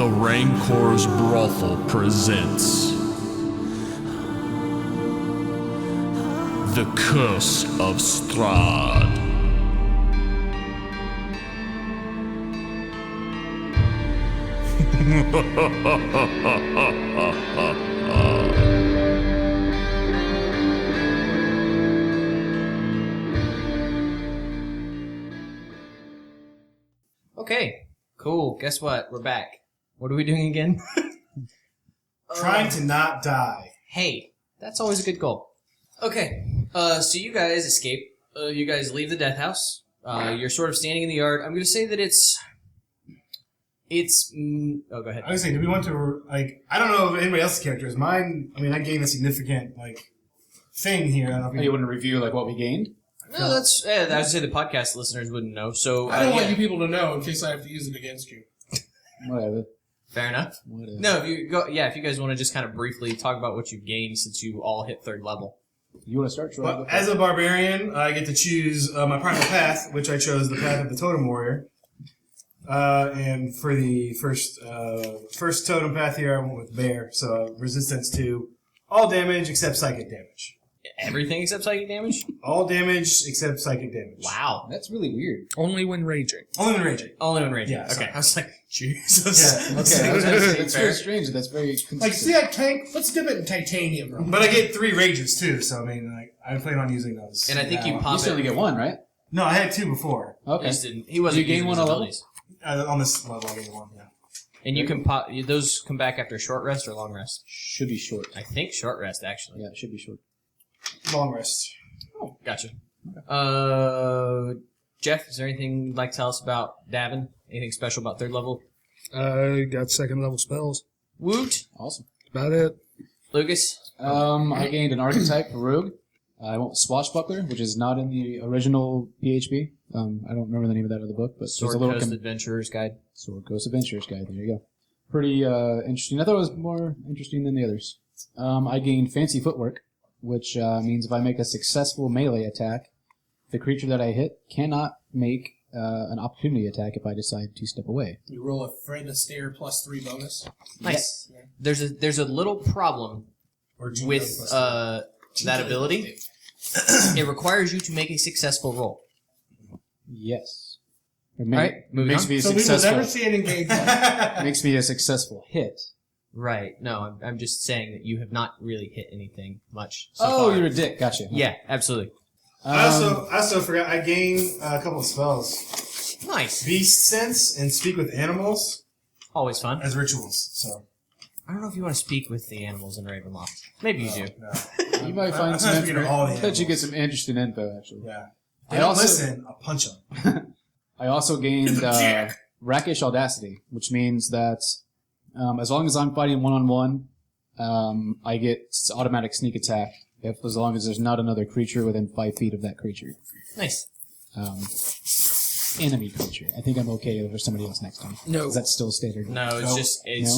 The Rancor's Brothel presents The Curse of Strahd. Okay, cool. Guess what? We're back. What are we doing again? Trying to not die. Hey, that's always a good goal. Okay, so you guys escape. You guys leave the death house. You're sort of standing in the yard. I'm going to say that it's... oh, go ahead. I was saying, do we want to, I don't know if anybody else's characters. Mine, I gained a significant, thing here. I don't know if you want to review, what we gained? No, that's... I would say the podcast listeners wouldn't know, so... I don't want you people to know in case I have to use it against you. Whatever. Fair enough. Whatever. No, if you guys want to just kind of briefly talk about what you've gained since you all hit 3rd level. You want to start? Well, as a barbarian, I get to choose my primal path, which I chose the path of the totem warrior. And for the first totem path here, I went with bear, so resistance to all damage except psychic damage. Everything except psychic damage? All damage except psychic damage. Wow. That's really weird. Only when raging. Only when raging. Only when raging. Yeah, okay. I was like, Jesus. Yeah. Okay, that's very strange. That's very consistent. See that tank? Let's dip it in titanium, bro. But I get 3 rages too, so I plan on using those. And I think you You pop still only it. get 1, right? No, I had 2 before. Okay. He wasn't You gain using 1 his a level? abilities. On this level, I get 1, yeah. And you can pop... Those come back after short rest or long rest? Should be short. I think short rest, actually. Yeah, it should be short. Long rest. Oh, gotcha. Jeff, is there anything you'd like to tell us about Davun? Anything special about 3rd level? Got 2nd level spells. Woot. Awesome. About it. Lucas? I gained an archetype for Rogue. I went with Swashbuckler, which is not in the original PHP. I don't remember the name of that other book, but Sword there's a little Coast Adventurer's Guide. Sword Coast Adventurer's Guide. There you go. Pretty interesting. I thought it was more interesting than the others. I gained Fancy Footwork, which means if I make a successful melee attack, the creature that I hit cannot make an opportunity attack if I decide to step away. You roll a Fred Astaire +3 bonus. Nice. There's a little problem with that ability. It requires you to make a successful roll. Yes. Alright, moving makes on. me a So we will successful. never see it in gameplay. Makes me a successful hit. Right. No, I'm just saying that you have not really hit anything much so Oh, far. you're a dick. Gotcha. Yeah, absolutely. I also forgot, I gained a couple of spells. Nice. Beast Sense and Speak with Animals Always fun. as rituals, so. I don't know if you want to speak with the animals in Ravenloft. Maybe you do. No. You might find I'm some not speaking of all the I bet you get animals. some interesting info, actually. Yeah. I They don't also- listen, I'll punch them. I also gained Rakish Audacity, which means that as long as I'm fighting one-on-one, I get automatic sneak attack as long as there's not another creature within 5 feet of that creature. Nice. Enemy creature. I think I'm okay if there's somebody else next time. No. Is that still standard? No, it's Nope.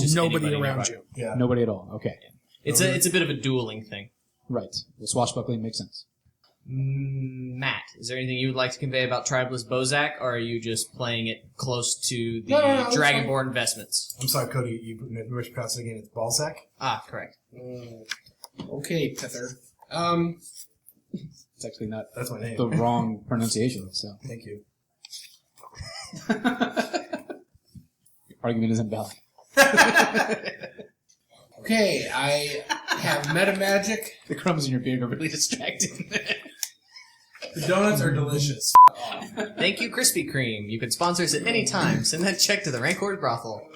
just Nobody anybody around nearby. you. Yeah. Nobody at all. Okay. It's a bit of a dueling thing. Right. The swashbuckling makes sense. Matt, is there anything you would like to convey about Tribeless Bozak, or are you just playing it close to the No, that's Dragonborn investments? I'm sorry, Cody, you pronounce it again, it's Ballsack? Ah, correct. Okay, Pithur. It's actually not That's my name. the wrong pronunciation, so. Thank you. Argument is invalid. Okay, I have meta magic. The crumbs in your beard are really distracting. The donuts are delicious. Thank you, Krispy Kreme. You can sponsor us at any time. Send that check to the Rancor's Brothel.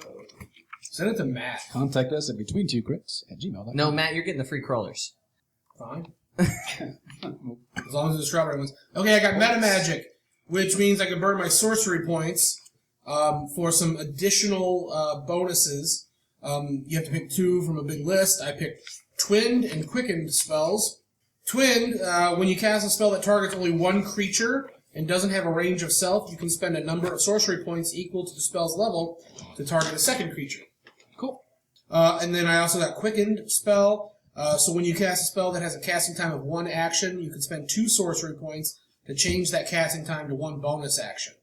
Send it to Matt. Contact us at between2crits@gmail.com. No, Matt, you're getting the free crawlers. Fine. As long as the strawberry ones. Okay, I got meta magic, which means I can burn my sorcery points for some additional bonuses. You have to pick 2 from a big list. I picked Twinned and Quickened spells. Twinned, when you cast a spell that targets only one creature and doesn't have a range of self, you can spend a number of sorcery points equal to the spell's level to target a second creature. Cool. And then I also got Quickened spell. So when you cast a spell that has a casting time of 1 action, you can spend 2 sorcery points to change that casting time to 1 bonus action.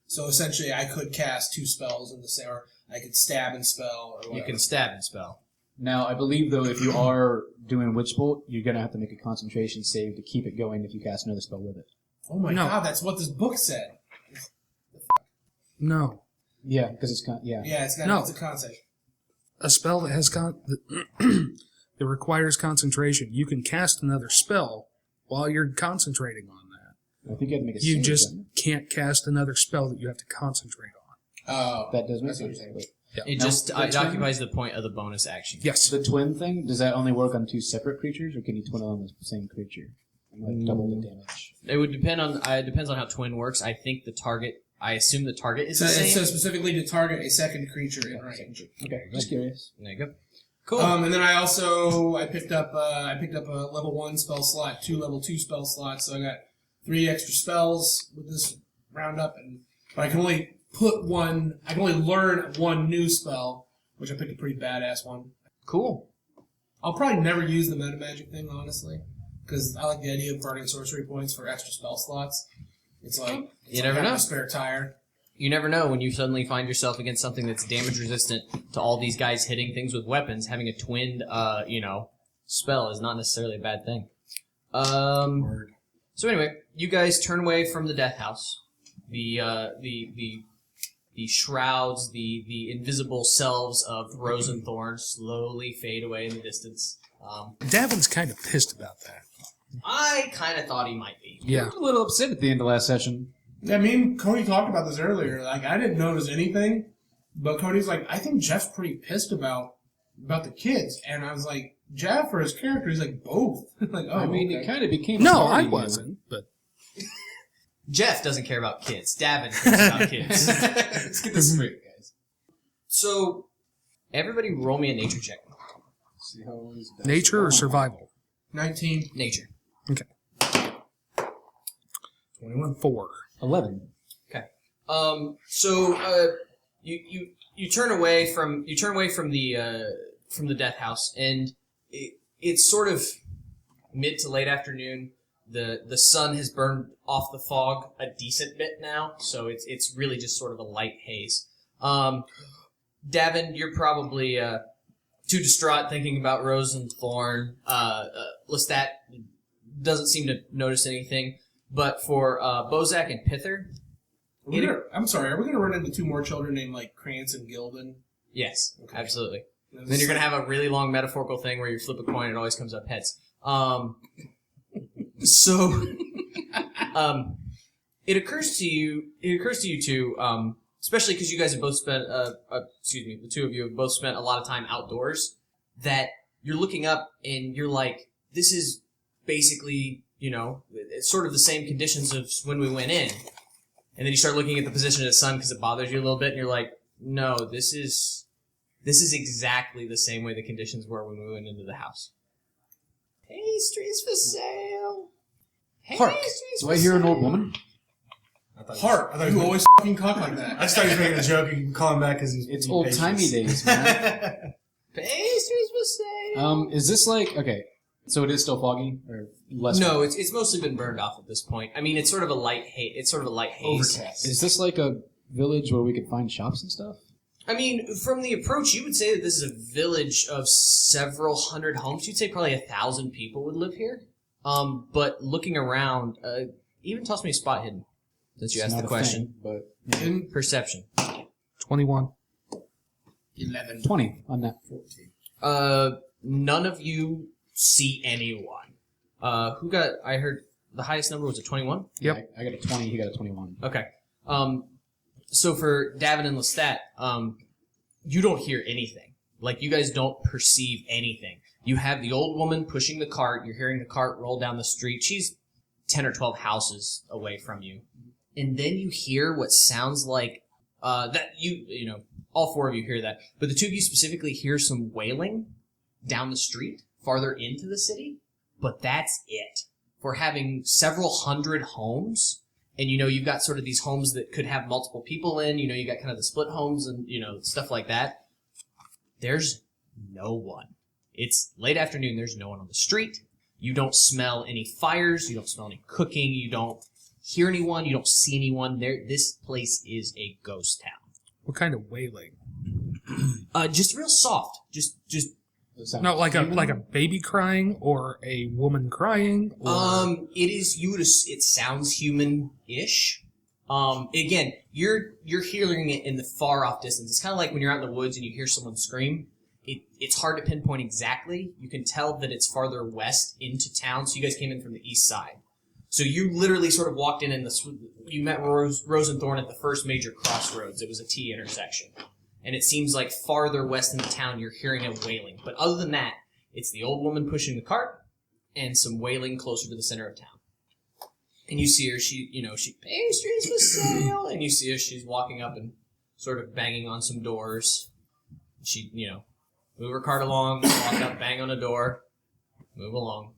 So essentially, I could cast 2 spells in the same, or I could stab and spell or whatever. You can stab and spell. Now, I believe, though, if you are doing Witch Bolt, you're going to have to make a concentration save to keep it going if you cast another spell with it. Oh my No. god, that's what this book said. No. Yeah, because it's... Yeah. Yeah, it's got No. it's a concept. A spell that has that requires concentration. You can cast another spell while you're concentrating on that. I think you have to make a You save, just doesn't can't cast another spell that you have to concentrate on. Oh. it? That does make That's what sense. you're But It Now, just the it twin- occupies the point of the bonus action. Yes. the twin thing, does that only work on two separate creatures, or can you twin on the same creature? And, like, double the damage. It would depend on. It depends on how twin works. I think the target. I assume the target is So the it same. says specifically to target a second creature in range. Okay, just curious. There you go. Cool. And then I picked up a level 1 spell slot, 2 level 2 spell slots, so I got 3 extra spells with this roundup, but I can only learn one new spell, which I picked a pretty badass one. Cool. I'll probably never use the meta magic thing, honestly, because I like the idea of burning sorcery points for extra spell slots. It's like You never having know. a spare tire. You never know when you suddenly find yourself against something that's damage resistant to all these guys hitting things with weapons. Having a twinned, spell is not necessarily a bad thing. So anyway, you guys turn away from the death house. The shrouds, the invisible selves of Rose and Thorn slowly fade away in the distance. Davun's kind of pissed about that. I kind of thought he might be. Yeah. I was a little upset at the end of last session. Yeah, me and Cody talked about this earlier. Like, I didn't notice anything, but Cody's like, I think Jeff's pretty pissed about the kids. And I was like, Jeff or his character? He's like, both. Like, oh, I mean, okay. it kind of became. a No, party, I you know. wasn't, but Jeff doesn't care about kids. Davin cares about kids. Let's get this straight, guys. So, everybody roll me a nature check. See how old is nature or survival? 19. Nature. Okay. 21. 4. 11. You turn away from the death house, and it's sort of mid to late afternoon. The sun has burned off the fog a decent bit now, so it's really just sort of a light haze. Davin, you're probably too distraught thinking about Rose and Thorn. Lestat doesn't seem to notice anything, but for Bozak and Pithur, I'm sorry, are we going to run into 2 more children named, like, Krantz and Gildan? yes, absolutely. Then you're going to have a really long metaphorical thing where you flip a coin and it always comes up heads. It occurs to you two, especially because you guys have both spent, the two of you have both spent a lot of time outdoors, that you're looking up and you're like, this is basically, it's sort of the same conditions of when we went in. And then you start looking at the position of the sun because it bothers you a little bit, and you're like, no, this is exactly the same way the conditions were when we went into the house. Pastries for sale. Hark! Do I hear an old woman? Heart! I thought you always fucking talk like that. I just thought he was making a joke and call him back because he's It's being old timey patient. days, man. Pastries for sale. Is this like okay? So it is still foggy or less? No, foggy? it's mostly been burned off at this point. I mean, it's sort of a light haze. It's sort of a light haze. Overcast. Is this like a village where we could find shops and stuff? I mean, from the approach, you would say that this is a village of several hundred homes. You'd say probably 1,000 people would live here. But looking around, even toss me a spot hidden since you It's asked not the a question. thing, but In Perception. 21. 11. 20 on that. None of you see anyone. Who got? I heard the highest number was a 21. Yep. I got a 20. He got a 21. Okay. So for Davin and Lestat, you don't hear anything. Like, you guys don't perceive anything. You have the old woman pushing the cart. You're hearing the cart roll down the street. She's 10 or 12 houses away from you. And then you hear what sounds like, all 4 of you hear that. But the 2 of you specifically hear some wailing down the street, farther into the city. But that's it. For having several hundred homes, and you've got sort of these homes that could have multiple people in, you got kind of the split homes and, stuff like that. There's no one. It's late afternoon, there's no one on the street. You don't smell any fires, you don't smell any cooking, you don't hear anyone, you don't see anyone. This place is a ghost town. What kind of wailing? Just real soft. Just No, like a baby crying or a woman crying. Or... it sounds human-ish. Again, you're hearing it in the far off distance. It's kind of like when you're out in the woods and you hear someone scream. It's hard to pinpoint exactly. You can tell that it's farther west into town. So you guys came in from the east side. So you literally sort of walked in you met Rose and Thorn at the first major crossroads. It was a T intersection. And it seems like farther west in the town you're hearing a wailing. But other than that, it's the old woman pushing the cart and some wailing closer to the center of town. And you see her, she pastries for sale. And you see her, she's walking up and sort of banging on some doors. She, move her cart along, walk up, bang on a door, move along.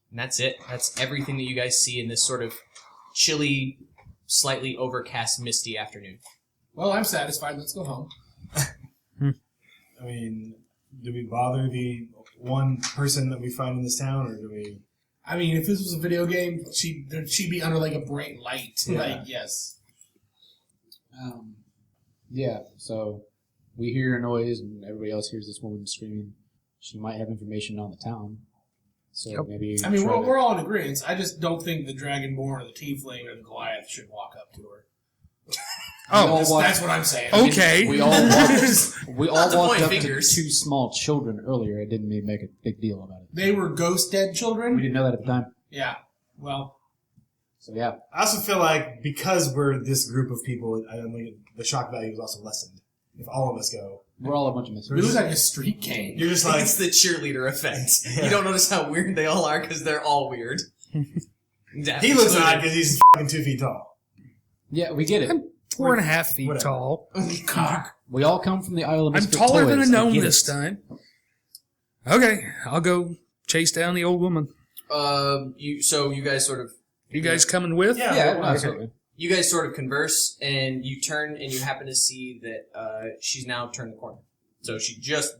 And that's it. That's everything that you guys see in this sort of chilly, slightly overcast, misty afternoon. Well, I'm satisfied. Let's go home. I mean, do we bother the one person that we find in this town, or do we... I mean, if this was a video game, she'd be under, like, a bright light. Yeah. Like, yes. Yeah, so we hear a noise, and everybody else hears this woman screaming. She might have information on the town. So maybe... I mean, we're all in agreement. I just don't think the Dragonborn or the Tiefling or the Goliath should walk up to her. That's what I'm saying. Okay. We all walked, point up fingers. to two small children earlier. It didn't make a big deal about it. They were ghost dead We children? didn't know that at the time. Yeah. Well, So yeah. I also feel like because we're this group of people, I think the shock value is also lessened. If all of us go. We're all a bunch of we misfits. look like a street gang. You're just like... It's the cheerleader effect. You don't notice how weird they all are because they're all weird. He looks odd because he's fucking 2 feet tall. Yeah, we get it. I'm 4.5 feet Whatever. tall. Cock. We all come from the Isle of I'm Misfit taller than a Toys. I gnome get this it. time. Okay, I'll go chase down the old woman. You guys sort of... You guys coming with? Yeah, no, absolutely. You guys sort of converse, and you turn, and you happen to see that she's now turned the corner. So she just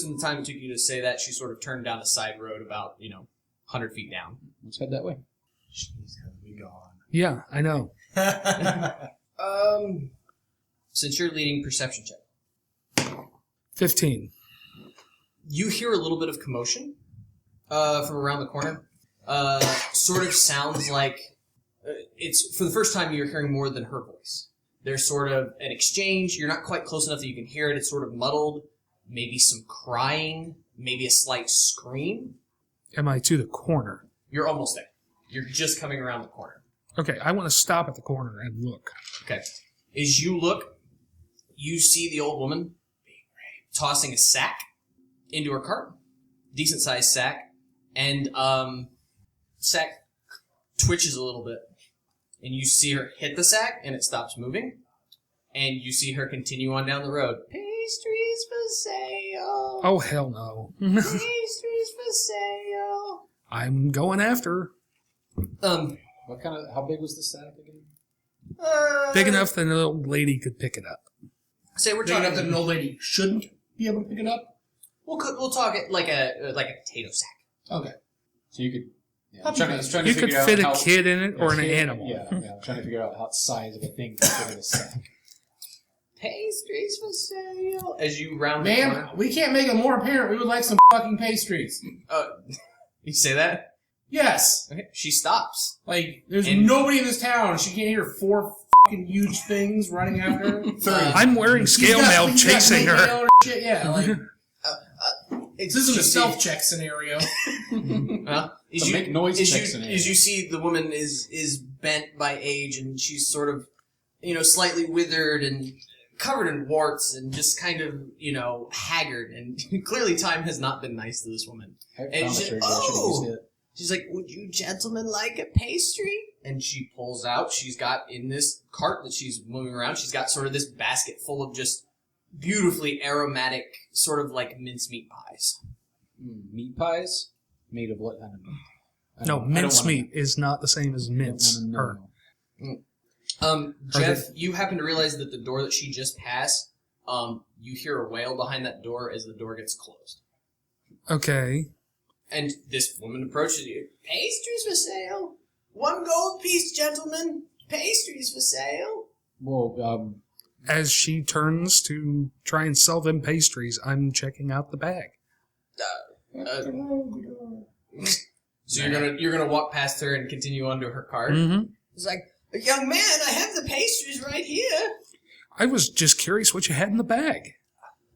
in the time it took you to say that, she sort of turned down a side road about, 100 feet down. Let's head that way. She's gonna be gone. Yeah, I know. Since you're leading perception check, 15. you hear a little bit of commotion from around the corner. Sort of sounds like it's for the first time you're hearing more than her voice. There's sort of an exchange. You're not quite close enough that you can hear it. It's sort of muddled. Maybe some crying. Maybe a slight scream. Am I to the corner? You're almost there. You're just coming around the corner. Okay, I want to stop at the corner and look. Okay. As you look, you see the old woman tossing a sack into her cart. Decent sized sack. And sack twitches a little bit. And you see her hit the sack, and it stops moving. And you see her continue on down the road. Pastries for sale. Oh, hell no. Pastries for sale. I'm going after her. How big was the sack again? Big enough that an old lady could pick it up. Say we're Big enough that talking. an old lady shouldn't be able to pick it up? We'll talk it like a potato sack. Okay. So you could... Yeah, Puppy I was trying to You could figure out fit a how- kid in it or an kid- animal. Yeah, I'm trying to figure out how size of a thing to fit in a sack. Pastries for sale. As you round the corner. Ma'am, we can't make it more apparent. We would like some fucking pastries. You say that? Yes. Okay. She stops. Like, there's And- nobody in this town. She can't hear 4 fucking huge things running after her. I'm wearing scale mail He's got chasing mail her. or shit. Yeah, like, this isn't a self-check scenario. As So you, make noise as checks you, in it. as you see, the woman is bent by age, and she's sort of, slightly withered and covered in warts, and just kind of, haggard. And clearly, time has not been nice to this woman. And she, she's like, "Would you gentlemen like a pastry?" And she pulls out. She's got in this cart that she's moving around. She's got sort of this basket full of just beautifully aromatic, sort of like mincemeat pies. Meat pies? Made of what kind of meat? No, mincemeat is not the same as mince. Her. Jeff, you happen to realize that the door that she just passed, you hear a wail behind that door as the door gets closed. Okay. And this woman approaches you. Pastries for sale? 1 gold piece, gentlemen. Pastries for sale? Well, As she turns to try and sell them pastries, I'm checking out the bag. So you're gonna walk past her and continue onto her cart. Mm-hmm. It's like, young man, I have the pastries right here. I was just curious what you had in the bag.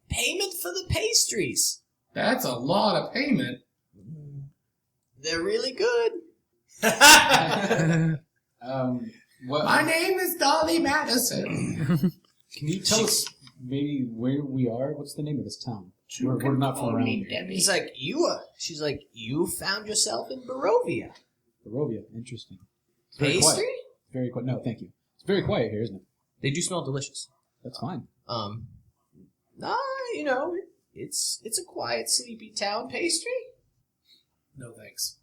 Payment for the pastries. That's a lot of payment. They're really good. What, My name is Dolly Madison. can you tell us maybe where we are? What's the name of this town? We're not from around here. He's like, she's like, you found yourself in Barovia. Barovia, interesting. It's very Pastry? quiet. Very quiet. No, thank you. It's very quiet here, isn't it? They do smell delicious. That's fine. You know, it's a quiet, sleepy town. Pastry? No thanks.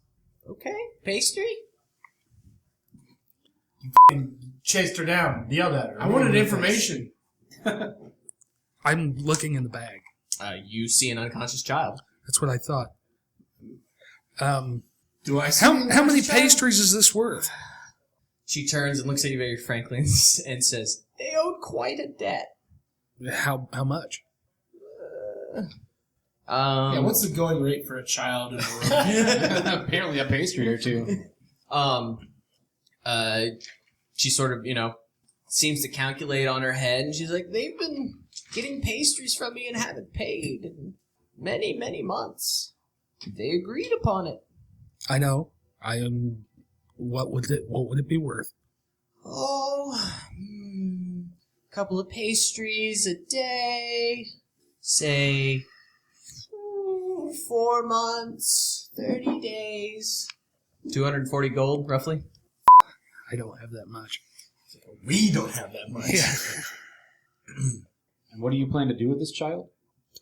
Okay, pastry? Chased her down, yelled at her. I wanted information. I'm looking in the bag. You see an unconscious child. That's what I thought. Do I see How many pastries is this worth? She turns and looks at you very frankly and says, they owed quite a debt. How much? Yeah, what's the going rate for a child in the room? Apparently a pastry or two. She sort of, seems to calculate on her head, and she's like, they've been getting pastries from me and haven't paid in many, many months. They agreed upon it. I know. I am. What would it be worth? Oh, couple of pastries a day. Say 4 months, 30 days. 240 gold, roughly. I don't have that much. We don't have that much. Yeah. And what do you plan to do with this child?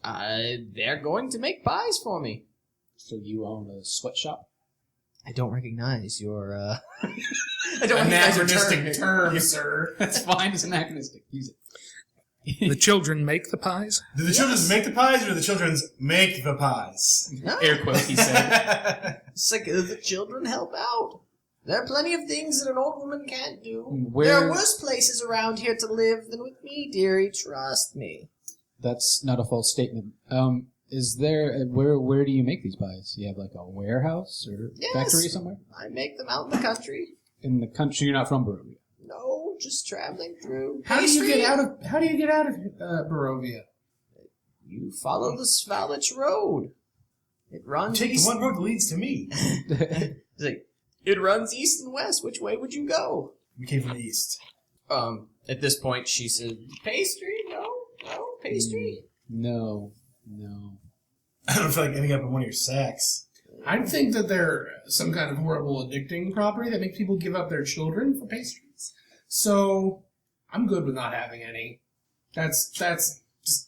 They're going to make pies for me. So you own a sweatshop? I don't recognize your, I don't recognize your Anachronistic term. term, sir. That's fine. It's anachronistic. Use it. The children make the pies? Do the children make the pies, or do the children make the pies? Air quote, he said. It's like the children help out. There are plenty of things that an old woman can't do. Where- There are worse places around here to live than with me, dearie. Trust me. That's not a false statement. Is there where do you make these pies? You have like a warehouse or Yes. factory somewhere I make them out in the country. in the country? You're not from Barovia. No, just traveling through. How do you Pastry? get out of Barovia? You follow the Svalich Road. It runs Take the east. one road that leads to me. It's like, it runs east and west. Which way would you go? We came from the east. At this point, she said, "Pastry? No, pastry." No. I don't feel like ending up in one of your sacks. I think that they're some kind of horrible addicting property that makes people give up their children for pastries. So I'm good with not having any. That's just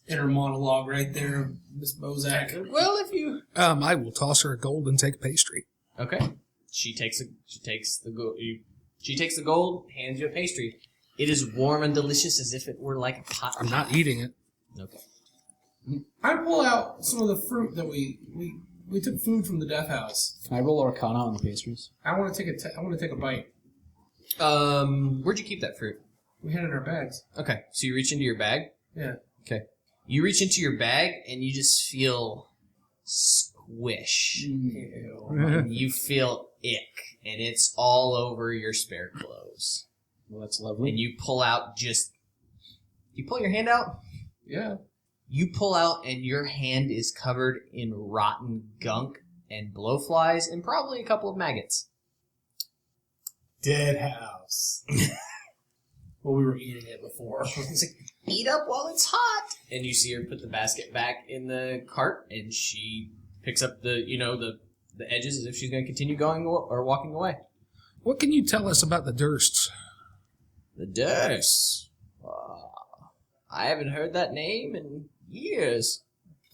inner monologue right there, Miss Bozak. Well, if you I will toss her a gold and take a pastry. okay, she takes the gold. She takes the gold, hands you a pastry. It is warm and delicious, as if it were like a pot. I'm not eating it. Okay. I pull out some of the fruit that we took food from the death house. Can I roll Arcana on the pastries? I want to take a bite. Where'd you keep that fruit? We had it in our bags. Okay, so you reach into your bag. Yeah. Okay. You reach into your bag and you just feel squish. And you feel ick, and it's all over your spare clothes. Well, that's lovely. And you pull out you pull your hand out? Yeah. You pull out and your hand is covered in rotten gunk and blowflies and probably a couple of maggots. Dead house. Well, we were eating it before. It's like, eat up while it's hot. And you see her put the basket back in the cart, and she picks up the edges as if she's going to continue going or walking away. What can you tell us about the Dursts? The Durst. I haven't heard that name in years.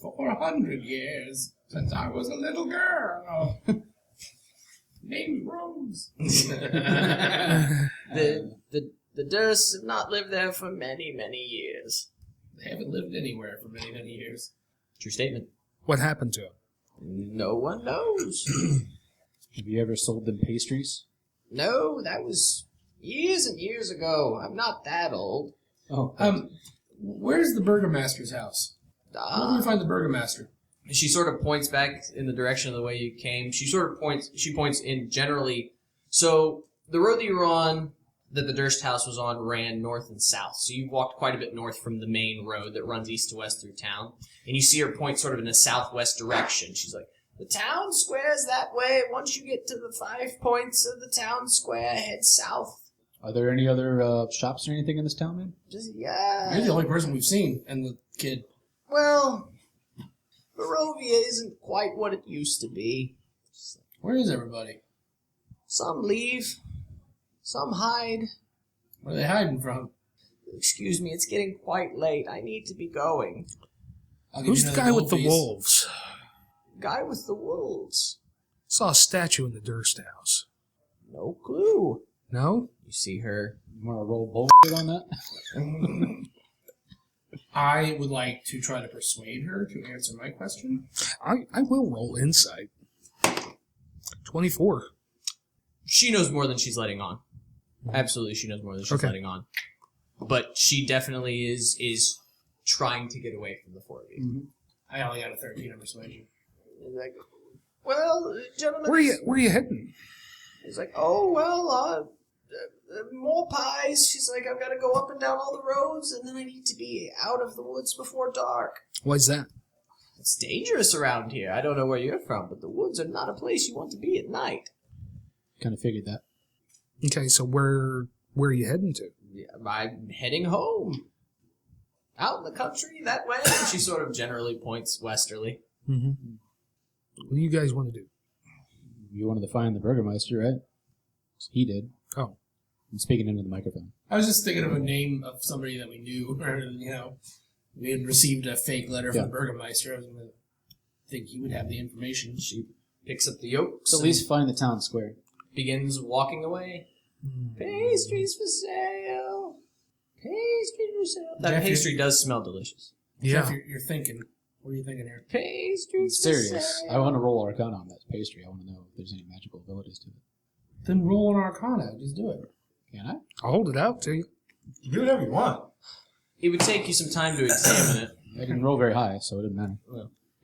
400 years since I was a little girl. Named Rose. The Dursts have not lived there for many, many years. They haven't lived anywhere for many, many years. True statement. What happened to him? No one knows. Have you ever sold them pastries? No, that was years and years ago. I'm not that old. Oh, Where's the burgomaster's house? Where do we find the burgomaster? She sort of points back in the direction of the way you came. She points in generally. So the road that you were on, that the Durst house was on, ran north and south. So you walked quite a bit north from the main road that runs east to west through town. And you see her point sort of in a southwest direction. She's like, the town square's that way. Once you get to the 5 points of the town square, head south. are there any other shops or anything in this town, man? Yeah. You're the only person we've seen, and the kid. Well, Barovia isn't quite what it used to be. Where is everybody? Some leave. Some hide. Where are they hiding from? Excuse me, it's getting quite late. I need to be going. I'll give Who's you the another guy with the gold piece. wolves? Guy with the wolves. Saw a statue in the Durst house. No clue. No? You see her. You want to roll bullshit on that? I would like to try to persuade her to answer my question. I will roll insight. 24. She knows more than she's letting on. Absolutely, she knows more than she's Okay. letting on. But she definitely is trying to get away from the four of you. I only got a 13 on persuasion. He's like, well, gentlemen. Where you heading? He's like, oh, well, more pies. She's like, I've got to go up and down all the roads, and then I need to be out of the woods before dark. Why's that? It's dangerous around here. I don't know where you're from, but the woods are not a place you want to be at night. Kind of figured that. Okay, so where are you heading to? Yeah, I'm heading home. Out in the country, that way. And she sort of generally points westerly. Mm-hmm. What do you guys want to do? You wanted to find the Burgermeister, right? He did. Oh. I'm speaking into the microphone. I was just thinking of a name of somebody that we knew, rather than, we had received a fake letter from the Burgermeister. I was going to think he would have the information. She picks up the yolks. So at least find the town square. Begins walking away. Pastries for sale. Pastries for sale. That Jeff, pastry does smell delicious. Yeah. Jeff, you're thinking. What are you thinking here? Pastries for Serious. sale. I want to roll Arcana on that pastry. I want to know if there's any magical abilities to it. Then roll an Arcana. Just do it. Can I? I'll hold it out to you. Do whatever you want. It would take you some time to examine it. I didn't roll very high, so it didn't matter.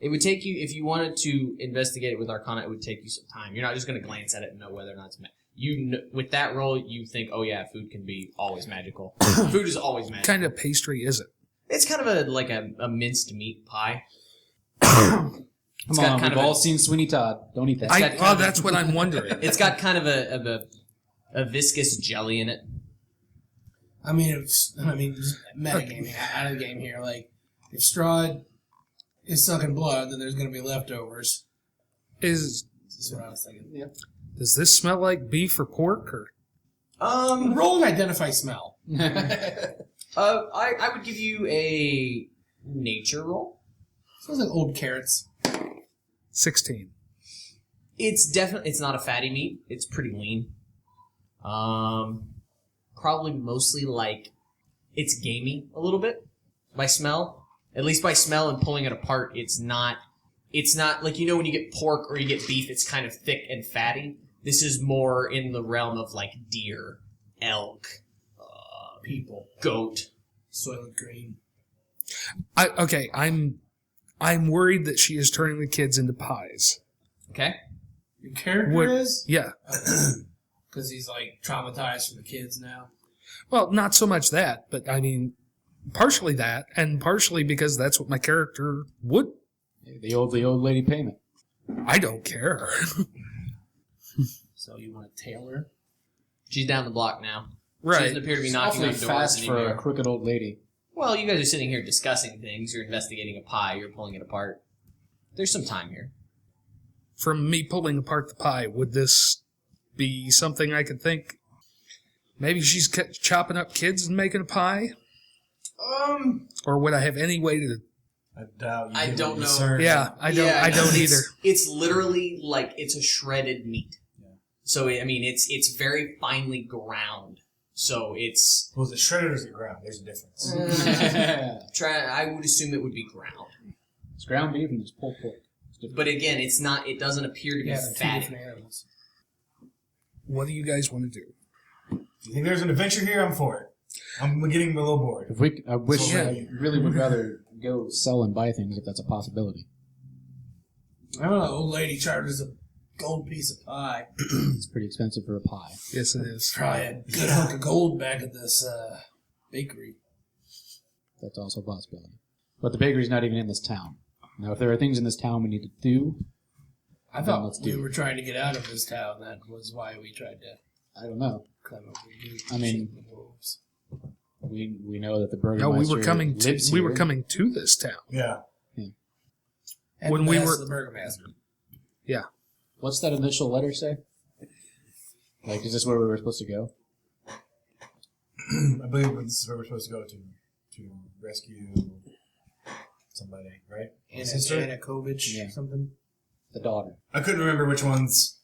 It would take you, if you wanted to investigate it with Arcana, it would take you some time. You're not just going to glance at it and know whether or not it's with that roll, you think, oh yeah, food can be always magical. Food is always magical. What kind of pastry is it? It's kind of a minced meat pie. Come got on, kind we've of all seen Sweeney Todd. Don't eat that. got kind of- That's what I'm wondering. It's got kind of a viscous jelly in it. I mean, just metagaming out of the game here. Like, if Strahd is sucking blood, then there's going to be leftovers. Is That's what I was thinking. Yep. Does this smell like beef or pork or? Roll and identify smell. I would give you a nature roll. Smells like old carrots. 16. It's not a fatty meat. It's pretty lean. Probably mostly like it's gamey a little bit by smell. At least by smell and pulling it apart, it's not like, when you get pork or you get beef, it's kind of thick and fatty. This is more in the realm of like deer, elk, People. goat. Soylent Green. I'm worried that she is turning the kids into pies. Okay. Your character What- is? Yeah. Because he's, like, traumatized from the kids now. Well, not so much that, but I mean, partially that, and partially because that's what my character would. The old lady payment. I don't care. So you want to tail her? She's down the block now. She Right. doesn't appear to be knocking Awfully on doors fast for anymore. a crooked old lady. Well, you guys are sitting here discussing things. You're investigating a pie. You're pulling it apart. There's some time here. From me pulling apart the pie, would this be something I could think? Maybe she's chopping up kids and making a pie? Or would I have any way to... I doubt you I did don't know. research. Yeah, I don't it's- either. It's literally like it's a shredded meat. Yeah. So I mean, it's very finely ground. So it's. Was it shredded or is it ground? There's a difference. I would assume it would be ground. It's ground beef and it's pulled pork. It's different. But again, it's not. It doesn't appear to be Yeah, they're two fatty. different animals. What do you guys want to do? Do you think there's an adventure here? I'm for it. I'm getting a little bored. I wish I really would rather go sell and buy things if that's a possibility. I don't know. Old lady charges a gold piece of pie. It's pretty expensive for a pie. Yes, it is. Try a good hunk of gold back at this bakery. That's also a possibility. But the bakery's not even in this town. Now, if there are things in this town we need to do, I then thought let's we do were it. trying to get out of this town. That was why we tried to I don't know. climb up and I mean, shoot the wolves. We know that the No, burgomaster we were coming to lives we were here. coming to this town. Yeah. At When the we behest were- of the burgomaster. Yeah. What's that initial letter say? Like, is this where we were supposed to go? I believe this is where we're supposed to go to rescue somebody, right? Anna Kovich, Yeah. something. The daughter. I couldn't remember which ones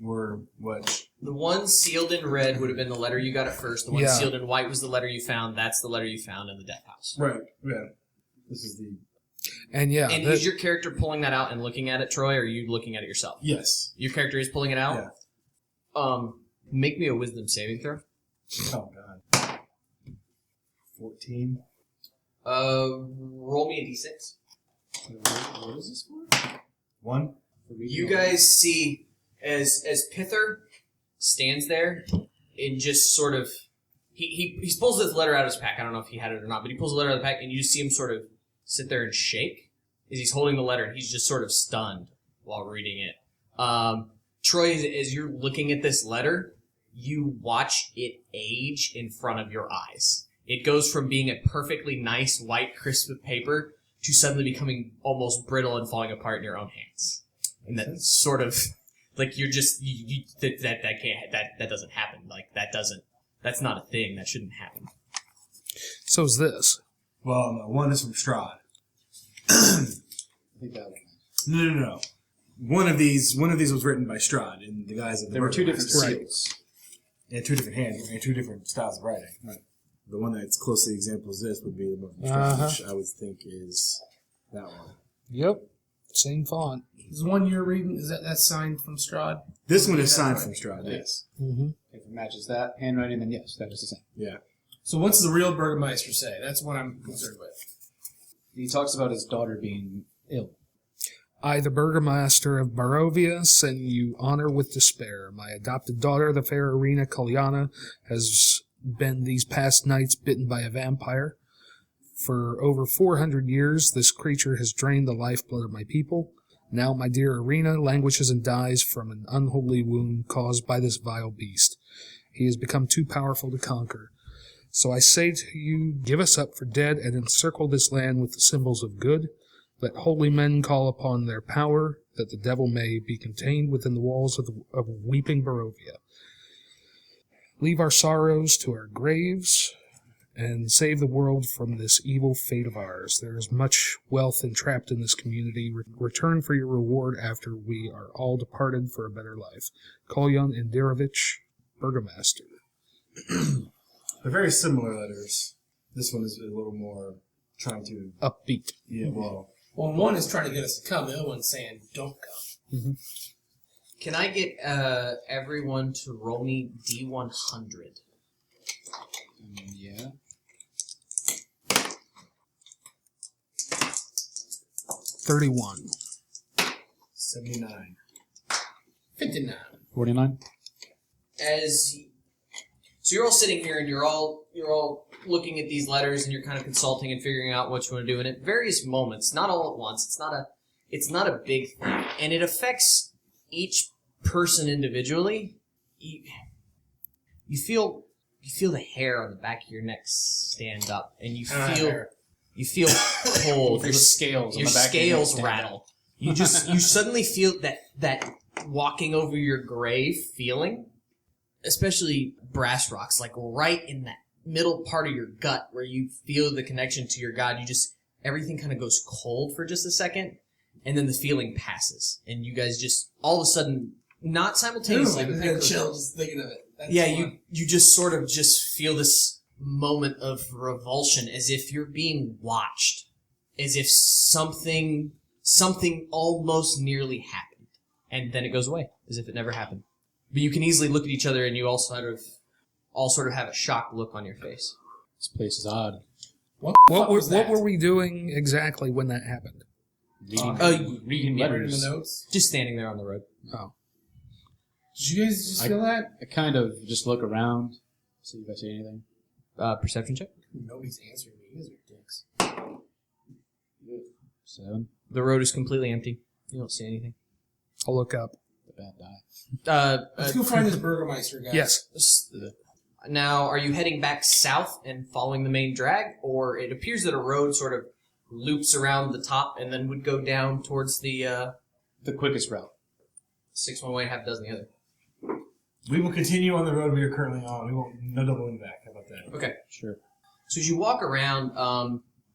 were which. The one sealed in red would have been the letter you got at first. The one Yeah. sealed in white was the letter you found. That's the letter you found in the death house. Right. Yeah. This is the And yeah, And is your character pulling that out and looking at it, Troy, or are you looking at it yourself? yes. Your character is pulling it out? Yeah. Make me a wisdom saving throw. Oh god. 14. Roll me a d6. What is this for? 1. You guys see as Pithur stands there and just sort of he pulls this letter out of his pack. I don't know if he had it or not, but he pulls the letter out of the pack and you just see him sort of sit there and shake as he's holding the letter and he's just sort of stunned while reading it. Troy, as you're looking at this letter, you watch it age in front of your eyes. It goes from being a perfectly nice white crisp of paper to suddenly becoming almost brittle and falling apart in your own hands. And that sort of like you're just that doesn't happen. Like that's not a thing. That shouldn't happen. so is this. Well, no, one is from Strahd. I think that one. No. One of these was written by Strahd in the guise of the There were two different Burgomaster. seals. And two different hands and two different styles of writing. Right. The one that's closely examples this would be the one from Strahd, which I would think is that one. Yep. Same font. Is the one you're reading, is that signed from Strahd? This one is signed from Strahd, yes. Mm-hmm. If it matches that handwriting, then yes, that is the same. Yeah. So what's the real burgomaster say? That's what I'm concerned with. He talks about his daughter being ill. I, the burgomaster of Barovia, send you honor with despair. My adopted daughter, the fair Irina Kalyana, has been these past nights bitten by a vampire. For over 400 years, this creature has drained the lifeblood of my people. Now my dear Irina languishes and dies from an unholy wound caused by this vile beast. He has become too powerful to conquer. So I say to you, give us up for dead and encircle this land with the symbols of good. Let holy men call upon their power, that the devil may be contained within the walls of weeping Barovia. Leave our sorrows to our graves, and save the world from this evil fate of ours. There is much wealth entrapped in this community. Return for your reward after we are all departed for a better life. Kolyan Indirovich, Burgomaster. They're very similar letters. This one is a little more trying to... Upbeat. Yeah, well... Well, one is trying to get us to come, the other one's saying, don't come. Can I get everyone to roll me D100? Yeah. 31. 79. 59. 49? So you're all sitting here and you're all looking at these letters and you're kind of consulting and figuring out what you want to do. And at various moments, not all at once, it's not a big thing, and it affects each person individually. You feel the hair on the back of your neck stand up, and you feel cold. Your scales on Your the back of your neck scales stand rattle. You suddenly feel that walking over your grave feeling, especially Brassrocks, like right in that middle part of your gut where you feel the connection to your god. Everything kind of goes cold for just a second, and then the feeling passes, and you guys just all of a sudden, not simultaneously, but I had chills just thinking of it. That's fun. you just sort of just feel this moment of revulsion, as if you're being watched, as if something almost nearly happened, and then it goes away, as if it never happened. But you can easily look at each other, and you all sort of all sort of have a shocked look on your face. This place is odd. What were we doing exactly when that happened? Reading in letters. the notes? Just standing there on the road. Oh. Did you guys just feel that? I kind of just look around, see if I see anything. Perception check. Nobody's answering me. You guys are dicks. 7. The road is completely empty. You don't see anything. I'll look up. The bad die. Let's go find this Burgermeister guy. Yes. Now, are you heading back south and following the main drag, or it appears that a road sort of loops around the top and then would go down towards the quickest route. 6 one way, half dozen the other. We will continue on the road we are currently on. We won't no doubling back. How about that? Okay. Sure. So as you walk around,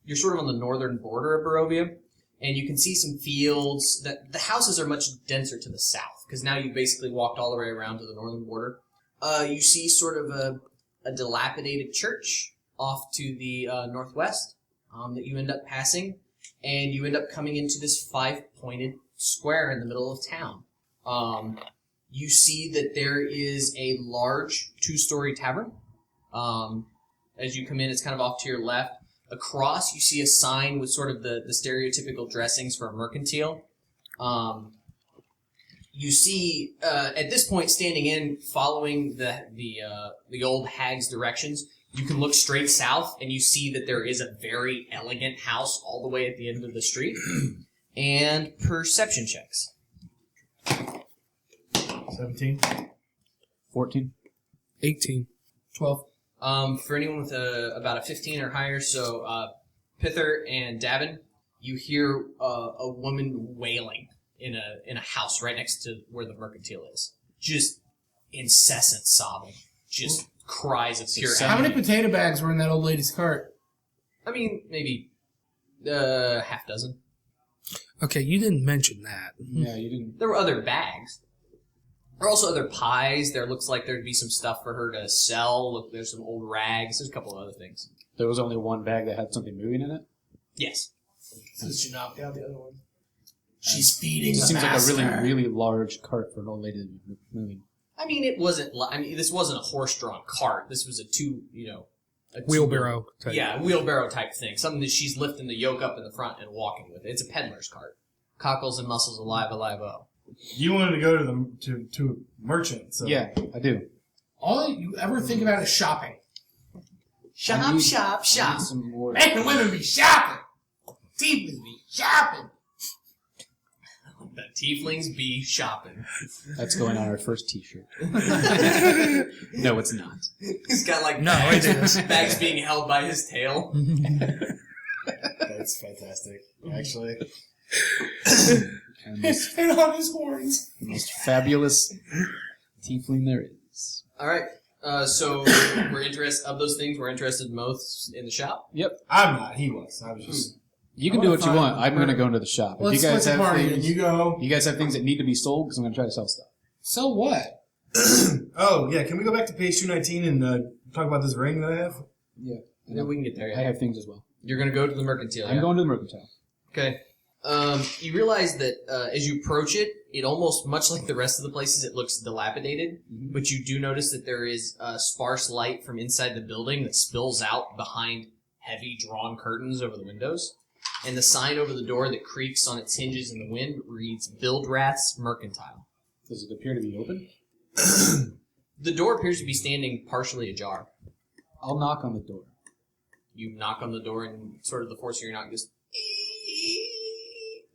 you're sort of on the northern border of Barovia, and you can see some fields. That the houses are much denser to the south, because now you've basically walked all the way around to the northern border. You see sort of a dilapidated church off to the northwest that you end up passing, and you end up coming into this 5-pointed square in the middle of town. You see that there is a large 2-story tavern. As you come in, it's kind of off to your left. Across, you see a sign with sort of the stereotypical dressings for a mercantile. You see, at this point, standing in, following the old hag's directions, you can look straight south, and you see that there is a very elegant house all the way at the end of the street. And perception checks. 17. 14. 18. 12. For anyone with about a 15 or higher, so Pithur and Davun, you hear a woman wailing in a house right next to where the mercantile is. Just incessant sobbing. Just cries of pure How many agony. potato bags were in that old lady's cart? I mean, maybe half dozen. Okay, you didn't mention that. Yeah, you didn't. There were other bags. There are also other pies. There looks like there'd be some stuff for her to sell. Look, there's some old rags. There's a couple of other things. There was only one bag that had something moving in it. Yes. Since she knocked out the other one. She's feeding It the seems master. like a really, really large cart for an old lady to be moving. I mean, it wasn't. This wasn't a horse-drawn cart. This was a Wheelbarrow type. Yeah, wheelbarrow type thing. Something that she's lifting the yoke up in the front and walking with. It's a peddler's cart. Cockles and muscles alive, alive-o. You wanted to go to a merchant. So. Yeah, I do. All you ever think about is shopping. Shop, I need- shop, I shop. need some more. Men and women be shopping. Tieflings be shopping. The tieflings be shopping. That's going on our first T-shirt. No, it's not. He's got like No, it is. bags being held by his tail. That's fantastic, actually. And this And on his horns. most fabulous tiefling there is. All right. So we're interested of those things. We're interested most in the shop. Yep. I'm not. He was. I was just. You can I do wanna what you find want. I'm her. going to go into the shop. Let's if you guys split the have party things, and you go. you guys have things that need to be sold, because I'm going to try to sell stuff. So what? Oh yeah. Can we go back to page 219 and talk about this ring that I have? Yeah. Yeah, we can get there. I Yeah. have things as well. You're gonna go to the mercantile. I'm yeah? going to the mercantile. Okay. You realize that as you approach it, it almost, much like the rest of the places, it looks dilapidated. Mhm. But you do notice that there is sparse light from inside the building that spills out behind heavy drawn curtains over the windows. And the sign over the door that creaks on its hinges in the wind reads Bildrath's Mercantile. Does it appear to be open? The door appears to be standing partially ajar. I'll knock on the door. You knock on the door and sort of the force of your knock just...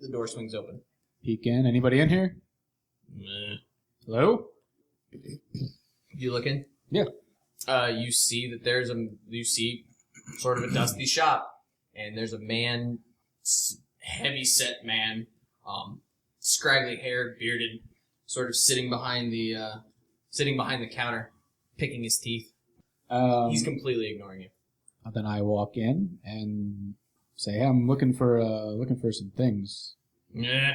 The door swings open. Peek in. Anybody in here? Meh. Hello? You look in? Yeah. You see that there's you see sort of a dusty shop, and there's a man, heavy-set man, scraggly hair, bearded, sort of sitting behind the counter, picking his teeth. He's completely ignoring you. Then I walk in and say, hey, I'm looking for some things. Yeah.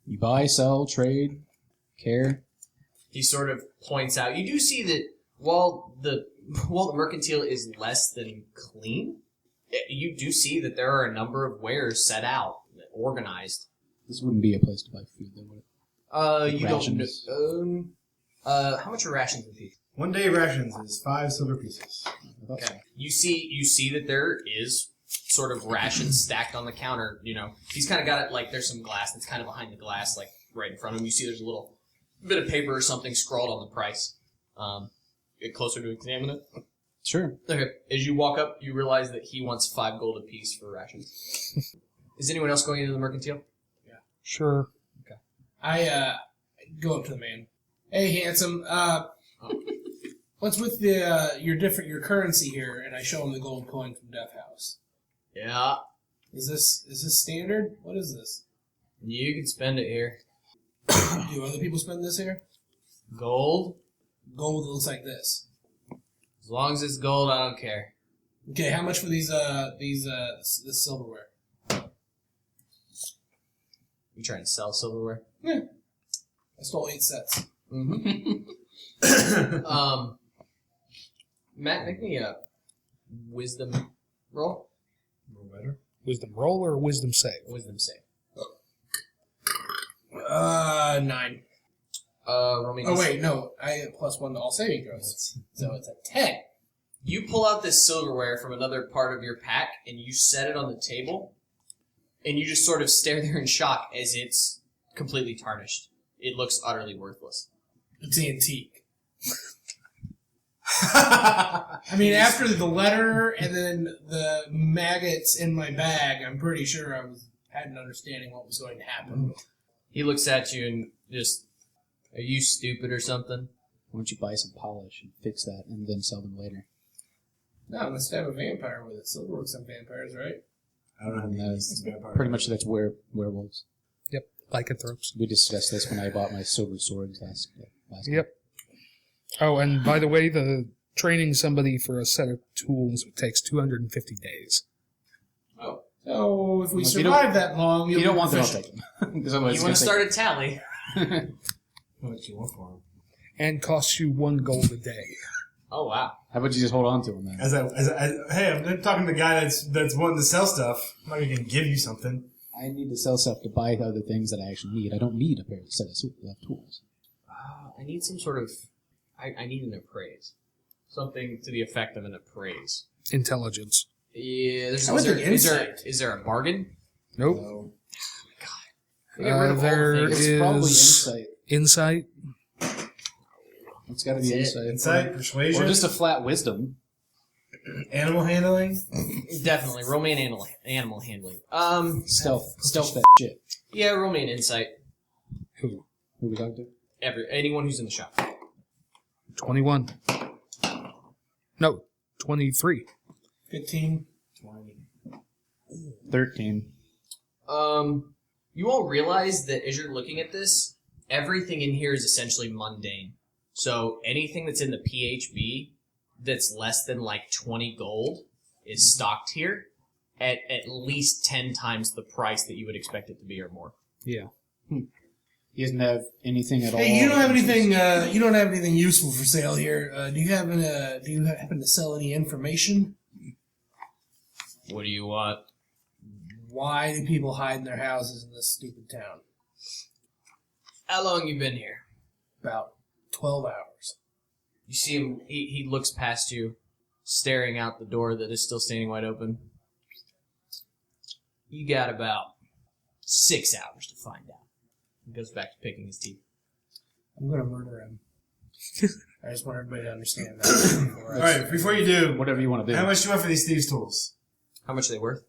You buy, sell, trade, care. He sort of points out. You do see that while the mercantile is less than clean, you do see that there are a number of wares set out, organized. This wouldn't be a place to buy food, then, would it? You Rations. don't. How much are rations and fees? 1 day rations is 5 silver pieces. Okay. You see that there is sort of rations stacked on the counter. You know, he's kind of got it like there's some glass that's kind of behind the glass, like right in front of him. You see there's a little bit of paper or something scrawled on the price. Get closer to examine it. Sure. Okay. As you walk up, you realize that he wants 5 gold apiece for rations. Is anyone else going into the mercantile? Sure. I go up to the man. Hey, handsome. What's with your currency here? And I show him the gold coin from Death House. Yeah. Is this standard? What is this? You can spend it here. Do other people spend this here? Gold? Gold that looks like this. As long as it's gold, I don't care. Okay, how much for this silverware? You trying to sell silverware? Yeah. I stole 8 sets. Mm-hmm. Matt, make me a wisdom roll. No better. Wisdom roll or wisdom save? Wisdom save. 9. Roll me Oh wait, no. I get +1 to all saving throws. So it's a 10. You pull out this silverware from another part of your pack, and you set it on the table, and you just sort of stare there in shock as it's completely tarnished. It looks utterly worthless. It's antique. I mean, after the letter and then the maggots in my bag, I'm pretty sure I had an understanding what was going to happen. He looks at you and just, are you stupid or something? Why don't you buy some polish and fix that and then sell them later? No, I'm going to stab a vampire with it. Silver works on vampires, right? I don't know how to And, use vampire. pretty much that's werewolves. Yep. Lycanthropes. We discussed this when I bought my silver swords last Yep. Oh, and by the way, the training somebody for a set of tools takes 250 days. Oh. So if we If you survive that long, If you'll you don't be want them, I'll proficient. take them. Because otherwise You want it's to gonna start a tally? What do you want for him? And costs you 1 gold a day. Oh, wow. How about you just hold on to them then? Hey, I'm talking to the guy that's wanting to sell stuff. I'm not going to give you something. I need to sell stuff to buy other things that I actually need. I don't need a set of tools. I need some sort of... I need an appraise. Something to the effect of an appraise. Intelligence. Yeah, I would think insight. Is there a bargain? Nope. No. We get rid of all the There things. It's probably is insight. insight. It's got to be That's it. insight. Insight, persuasion, Or just a flat wisdom. animal handling. Definitely. Roll me an animal handling. Stealth that shit. Yeah, roll me an insight. Who? Who we talking to? Anyone who's in the shop. 21. No, 23. 15. 13. You all realize that as you're looking at this, everything in here is essentially mundane. So anything that's in the PHB that's less than like 20 gold is stocked here at least 10 times the price that you would expect it to be or more. Yeah. He doesn't have anything at all. Hey, you don't have anything. You don't have anything useful for sale here. Do you happen to sell any information? What do you want? Why do people hide in their houses in this stupid town? How long you been here? About 12 hours. You see him, he looks past you, staring out the door that is still standing wide open. You got about 6 hours to find out. He goes back to picking his teeth. I'm gonna murder him. I just want everybody to understand that. All right, before you do, Whatever you want to do. how much do you want for these thieves' tools? How much are they worth?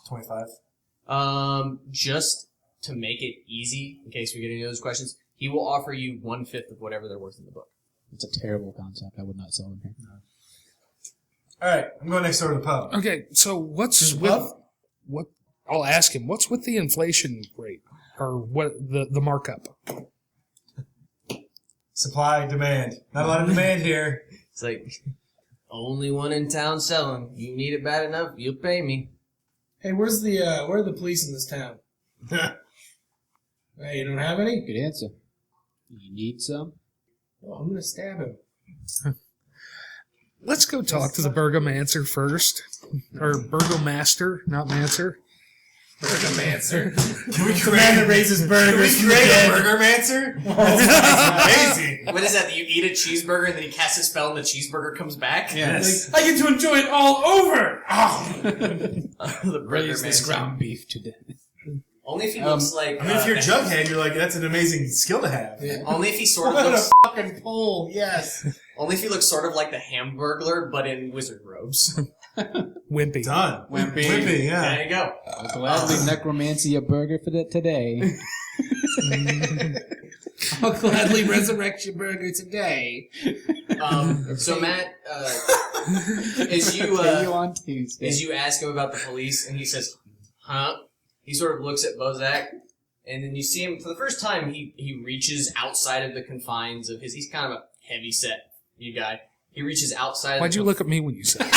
25. Just to make it easy, in case we get any of those questions, he will offer you 1/5 of whatever they're worth in the book. It's a terrible concept. I would not sell them here. All right, I'm going next door to the pub. Okay, so what's Just with love? what? I'll ask him. What's with the inflation rate or what the markup? Supply, demand. Not a lot of demand here. It's like, only one in town selling. You need it bad enough, you'll pay me. Hey, where are the police in this town? Hey, you don't have any? Good answer. You need some? Oh, I'm gonna stab him. Let's go talk to the Burgomancer first, or Burgomaster, not Mancer. Burgermancer. Can we The man that raises Can burgers. we create a burger mancer? That's amazing. What is that? You eat a cheeseburger and then you cast a spell and the cheeseburger comes back? Yes. I get to enjoy it all over. The Raise burger this man. ground beef to death. Only if he looks like. I mean, if you're Jughead, you're like, that's an amazing skill to have. Only if he sort of What looks. a fucking pull. Yes. Only if he looks sort of like the Hamburglar, but in wizard robes. Wimpy. Done. Wimpy. Wimpy, yeah. There you go. I'll gladly necromancy a burger for today. I'll gladly resurrect your burger today. So Matt, as you Pay you on Tuesday. as you ask him about the police, and he says, "Huh?" He sort of looks at Bozak, and then you see him for the first time. He reaches outside of the confines of his. He's kind of a heavy set guy. He reaches outside. Why'd you look at me when you said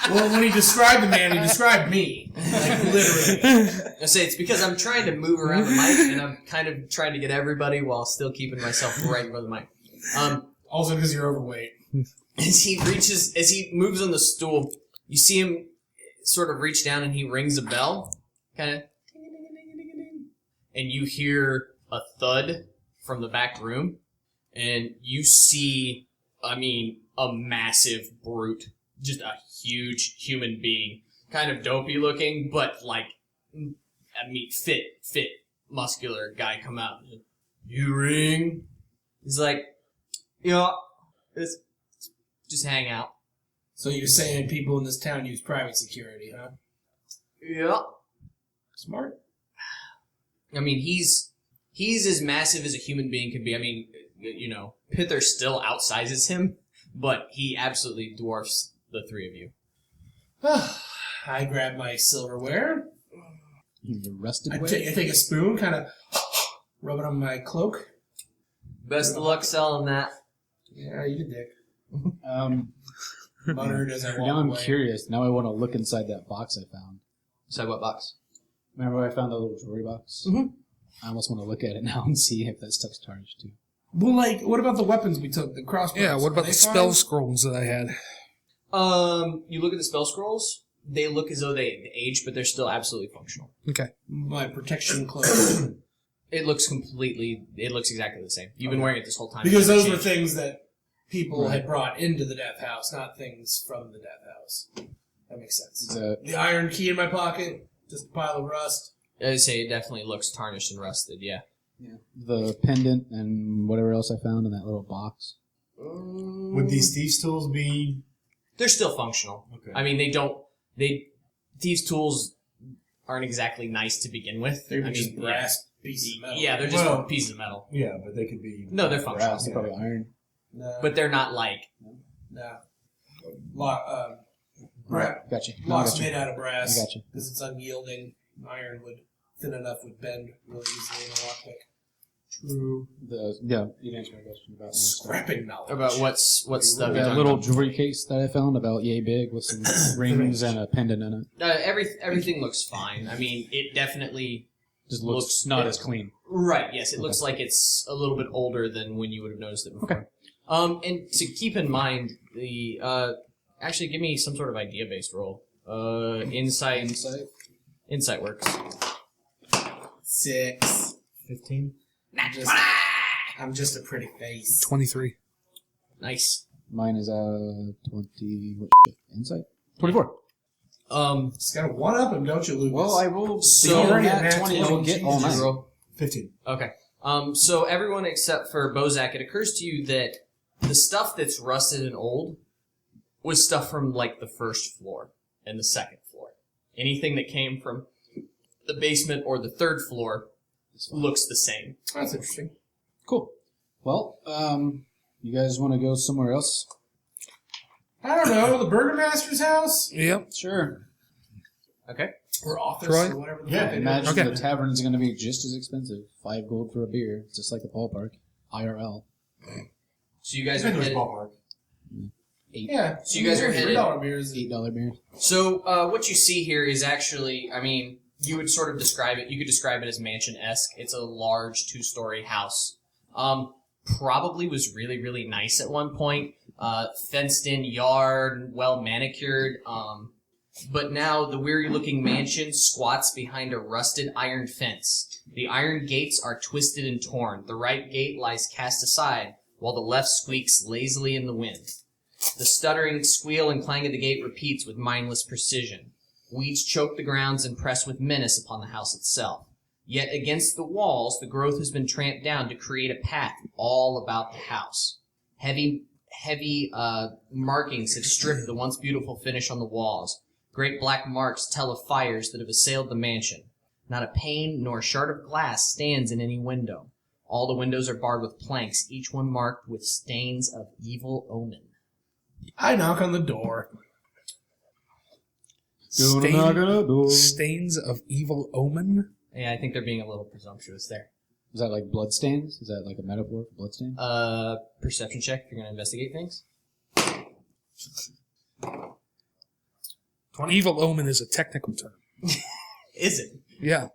Well, when he described the man, he described me. Like, literally. I say it's because I'm trying to move around the mic, and I'm kind of trying to get everybody while still keeping myself right in front of the mic. Also because you're overweight. As he moves on the stool, you see him sort of reach down and he rings a bell, kind of, and you hear a thud from the back room, and you see, a massive brute, just a huge human being, kind of dopey looking, but fit, muscular guy come out. You ring? He's like, just hang out. So you're saying people in this town use private security, huh? Yeah. Smart. He's as massive as a human being can be. Pithur still outsizes him, but he absolutely dwarfs the three of you. I grab my silverware. The rusted I way? take a spoon, kind of rub it on my cloak. Best of luck selling that. Yeah, you did, dick. Muttered as I walk now I'm away. curious. Now I want to look inside that box I found. So what box? Remember where I found the little jewelry box? Mhm. I almost want to look at it now and see if that stuff's tarnished too. Well, what about the weapons we took? The crossbows? Yeah, what Are about they the fine? spell scrolls that I had? You look at the spell scrolls. They look as though they aged, but they're still absolutely functional. Okay. My protection cloak. It looks exactly the same. You've been wearing it this whole time. Because It those doesn't were change. things that people had brought into the death house, not things from the death house. That makes sense. The iron key in my pocket, just a pile of rust. I'd say it definitely looks tarnished and rusted, yeah. The pendant and whatever else I found in that little box. Would these thieves' tools be... They're still functional. Okay. Thieves' tools aren't exactly nice to begin with. They're just brass pieces of metal. Yeah, they're just Well- pieces of metal. Yeah, but they could be... No, they're functional. Brass, probably iron. No, But they're not like... no. Gotcha. No, I Lock's gotcha. made out of brass. I gotcha. Because it's unyielding. Iron thin enough would bend really easily in a lockpick. True. You answered my question about Scrapping knowledge. About what stuff you're that talking little about. jewelry case that I found about yay big with some rings and a pendant in it. Everything looks fine. It definitely... Just looks not as clean. Right, yes. It looks like it's a little bit older than when you would have noticed it before. Okay. And to keep in mind, actually, give me some sort of idea-based roll. Insight works. 6. 15? I'm just a pretty face. 23. Nice. Mine is 20. What insight? 24. Just gotta one up him, don't you, Lucas? Well, I rolled So- already Already at at 20. I will get all Did you night. roll? 15. Okay. So everyone except for Bozak, it occurs to you that the stuff that's rusted and old was stuff from the first floor and the second floor. Anything that came from the basement or the third floor looks the same. That's interesting. Cool. Well, you guys want to go somewhere else? I don't know, the Burgermaster's house? Yep. Sure. Okay. Or office, Troy? or whatever the Yeah, fuck they do. Imagine Okay. the tavern is going to be just as expensive. 5 gold for a beer, just like the ballpark. IRL. So you guys are Depends which headed. ballpark. Yeah. So you guys are headed- $3 beers. $8 beer. So what you see here is actually, you would sort of describe it. You could describe it as mansion-esque. It's a large 2-story house. Probably was really, really nice at one point. Fenced-in yard, well manicured. But now the weary-looking mansion squats behind a rusted iron fence. The iron gates are twisted and torn. The right gate lies cast aside, while the left squeaks lazily in the wind. The stuttering squeal and clang of the gate repeats with mindless precision. Weeds choke the grounds and press with menace upon the house itself. Yet against the walls, the growth has been tramped down to create a path all about the house. Heavy markings have stripped the once beautiful finish on the walls. Great black marks tell of fires that have assailed the mansion. Not a pane nor a shard of glass stands in any window. All the windows are barred with planks, each one marked with stains of evil omen. I knock on the door. Stains of evil omen? Yeah, I think they're being a little presumptuous there. Is that like bloodstains? Is that like a metaphor for bloodstains? Perception check if you're going to investigate things. Evil omen is a technical term. Is it? Yeah.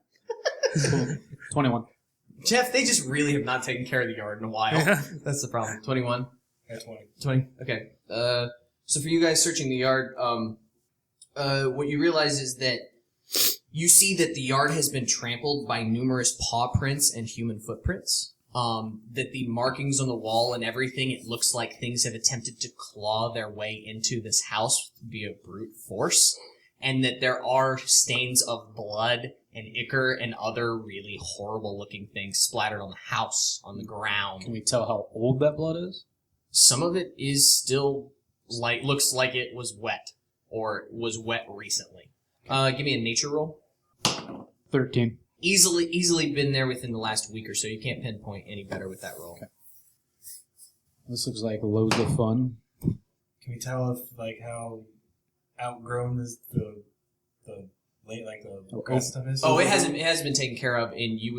21. Jeff, they just really have not taken care of the yard in a while. Yeah. That's the problem. 21? Yeah, 20. 20. Okay. So for you guys searching the yard, what you realize is that you see that the yard has been trampled by numerous paw prints and human footprints. That the markings on the wall and everything, it looks like things have attempted to claw their way into this house via brute force. And that there are stains of blood and ichor and other really horrible looking things splattered on the house, on the ground. Can we tell how old that blood is? Some of it is still looks like it was wet or was wet recently. Give me a nature roll. 13. Easily been there within the last week or so. You can't pinpoint any better with that roll. Okay. This looks like loads of fun. Can we tell if how outgrown is the grass stuff is? Oh, it hasn't been taken care of, and you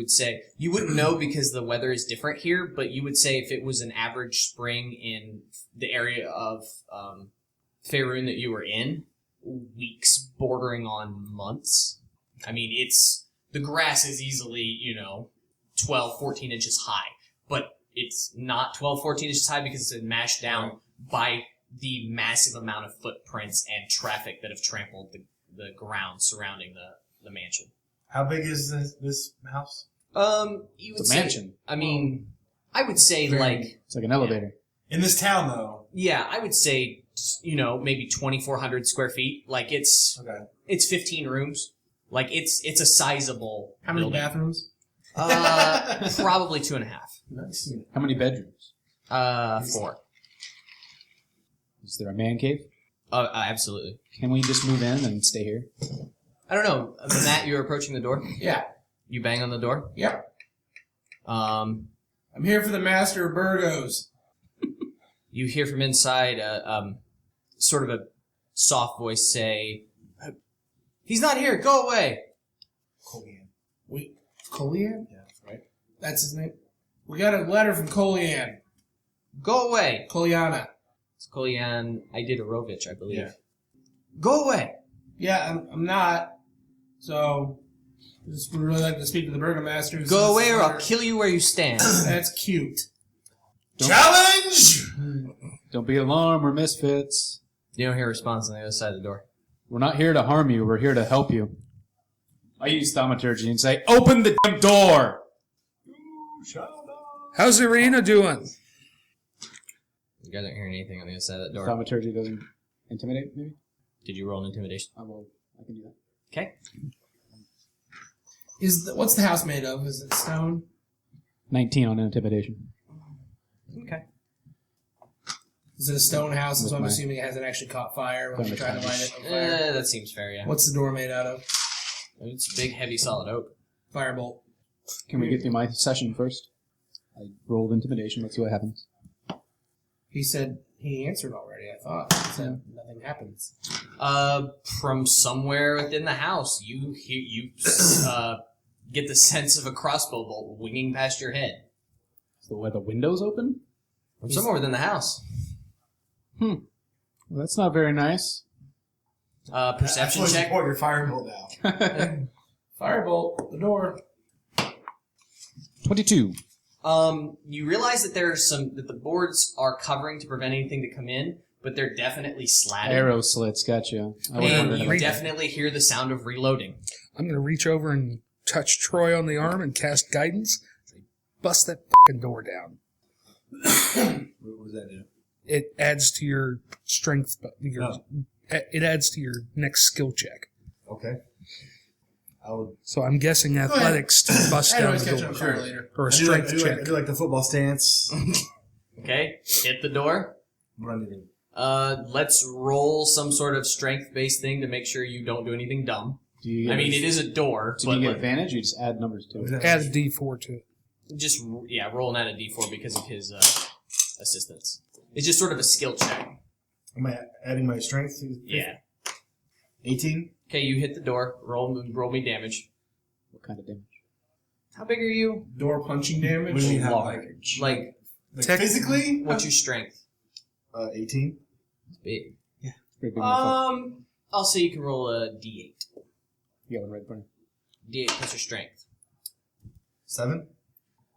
wouldn't know because the weather is different here, but you would say if it was an average spring in the area of Faerun that you were in, weeks bordering on months. I mean, the grass is easily, 12, 14 inches high, but it's not 12, 14 inches high because it's been mashed down by the massive amount of footprints and traffic that have trampled the ground surrounding the mansion. How big is this house? You would It's a say, mansion. I mean, I would say It's like an elevator. In this town, though. yeah, I would say, maybe 2,400 square feet. Like it's 15 rooms. Like it's a sizable. How many building. bathrooms? Probably 2.5. Nice. How many bedrooms? 4. Is there a man cave? Absolutely. Can we just move in and stay here? I don't know. Matt, you're approaching the door. Yeah. You bang on the door. Yep. Um, I'm here for the Master of Burgos. you hear from inside sort of a soft voice say, "He's not here. Go away." Colian? Yeah, right. That's his name. We got a letter from Colian. Go away. Coliana. It's Kolyan Ididarovich, I believe. Yeah. Go away. Yeah, I'm not. So, just would really like to speak to the Burgomaster. who Go sent away this or I'll letter. kill you where you stand. That's cute. Challenge! Don't be alarmed, we're misfits. You don't hear a response on the other side of the door. We're not here to harm you, we're here to help you. I use thaumaturgy and say, open the damn door! How's Irina doing? You guys aren't hearing anything on the other side of that door. Thaumaturgy doesn't intimidate, maybe? Did you roll an intimidation? I can do that. Okay. What's the house made of? Is it stone? 19 on intimidation. Okay. Is it a stone house? With So I'm my- assuming it hasn't actually caught fire when you tried to light it on fire. That seems fair, yeah. What's the door made out of? It's big, heavy, solid oak. Firebolt. Can we get through my session first? I rolled intimidation, let's see what happens. He said he answered already, I thought. He said nothing happens. From somewhere within the house, you get the sense of a crossbow bolt winging past your head. So where the windows open? From somewhere within the house. Well, that's not very nice. Perception That's check. what your firebolt now. Firebolt, the door. 22. You realize that that the boards are covering to prevent anything to come in, but they're definitely slatted. Arrow slits, gotcha. And you definitely hear the sound of reloading. I'm going to reach over and touch Troy on the arm and cast guidance. Bust that fucking door down. What does that do? It adds to your strength. It adds to your next skill check. Okay. So I'm guessing athletics to bust down the door. Sure. Later. Or a I strength do check. like the football stance. Okay, hit the door. What do I do? Let's roll some sort of strength-based thing to make sure you don't do anything dumb. Do you I mean, it is a door, Do but you get like, advantage? You just add numbers to it. Add a d4 to it. just rolling out a d4 because of his assistance. It's just sort of a skill check. Am I adding my strength? Yeah. 18? Okay, you hit the door. Roll me damage. What kind of damage? How big are you? Door punching damage. What do you mean, how Large. Like, physically? what's your strength? 18. It's big. Pretty big motherfucker. I'll say you can roll a d8. You got one right in front of D8 plus your strength. 7?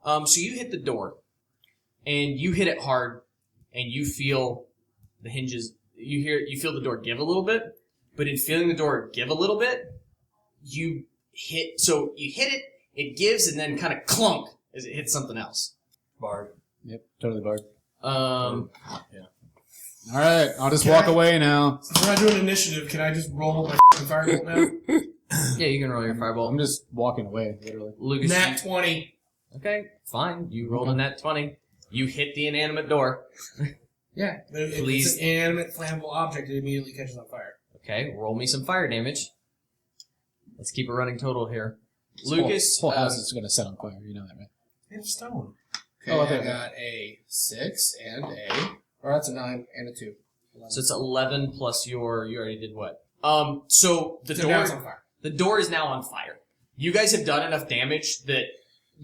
So you hit the door, and you hit it hard, and you feel the hinges. You feel the door give a little bit, but in feeling the door give a little bit, you hit. So you hit it, it gives, and then kind of clunk as it hits something else. Bard. Yep, totally barred. Um, All right, I'll just walk away now. Since we're not doing initiative, can I just roll my firebolt now? yeah, you can roll your I'm firebolt. just walking away, literally. Lucas, Nat 20. okay, fine. You rolled a nat 20. You hit the inanimate door. Yeah. If Please. it's an animate, flammable object, it immediately catches on fire. Okay, roll me some fire damage. Let's keep a running total here. This Lucas, whole house is going to set on fire. You know that, right? It's stone. Okay, Oh, I I think- got a 6 and a... Or that's a 9 and a 2. so it's 11 plus you already did what? So the So now it's door, on fire. the door is now on fire. You guys have done enough damage that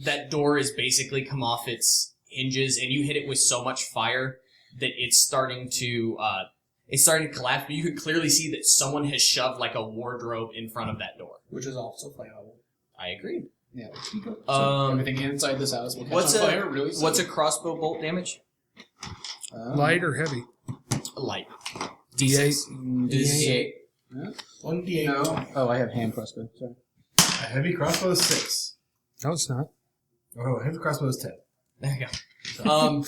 that door has basically come off its hinges, and you hit it with so much fire that it's starting to collapse. But you can clearly see that someone has shoved like a wardrobe in front of that door. Which is also flammable. I agree. Yeah. Um, Everything inside this house will catch what's on a fire really soon. what's a crossbow bolt damage? Light or heavy? Light. D8. D8. 1d8. No. Oh, I have hand crossbow. Sorry. A heavy crossbow is 6. No, it's not. Oh, a heavy crossbow is 10. There you go.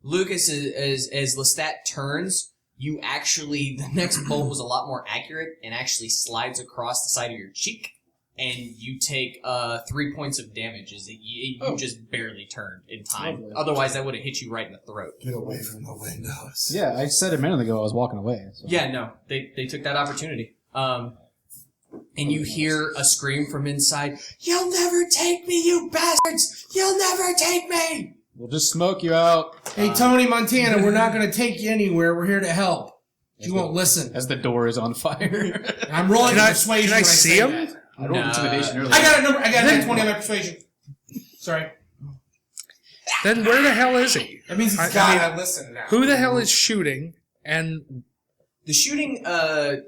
Lucas, as Lestat turns, you actually, the next bolt was a lot more accurate and actually slides across the side of your cheek, and you take 3 points of damage as you just barely turned in time. Lovely. Otherwise, that would have hit you right in the throat. Get away from the windows. Yeah, I said a minute ago I was walking away. So. Yeah, no, they took that opportunity. And you hear a scream from inside, "You'll never take me, you bastards! You'll never take me!" We'll just smoke you out. Hey, Tony Montana, we're not going to take you anywhere. We're here to help. You won't listen. As the door is on fire. I'm rolling Can I persuasion see when I say him? that. I rolled intimidation earlier. I got a number. I got a 20 on my persuasion. Sorry. Then where the hell is he? That means I he's got mean, to listen now. Who the hell is shooting? And The shooting,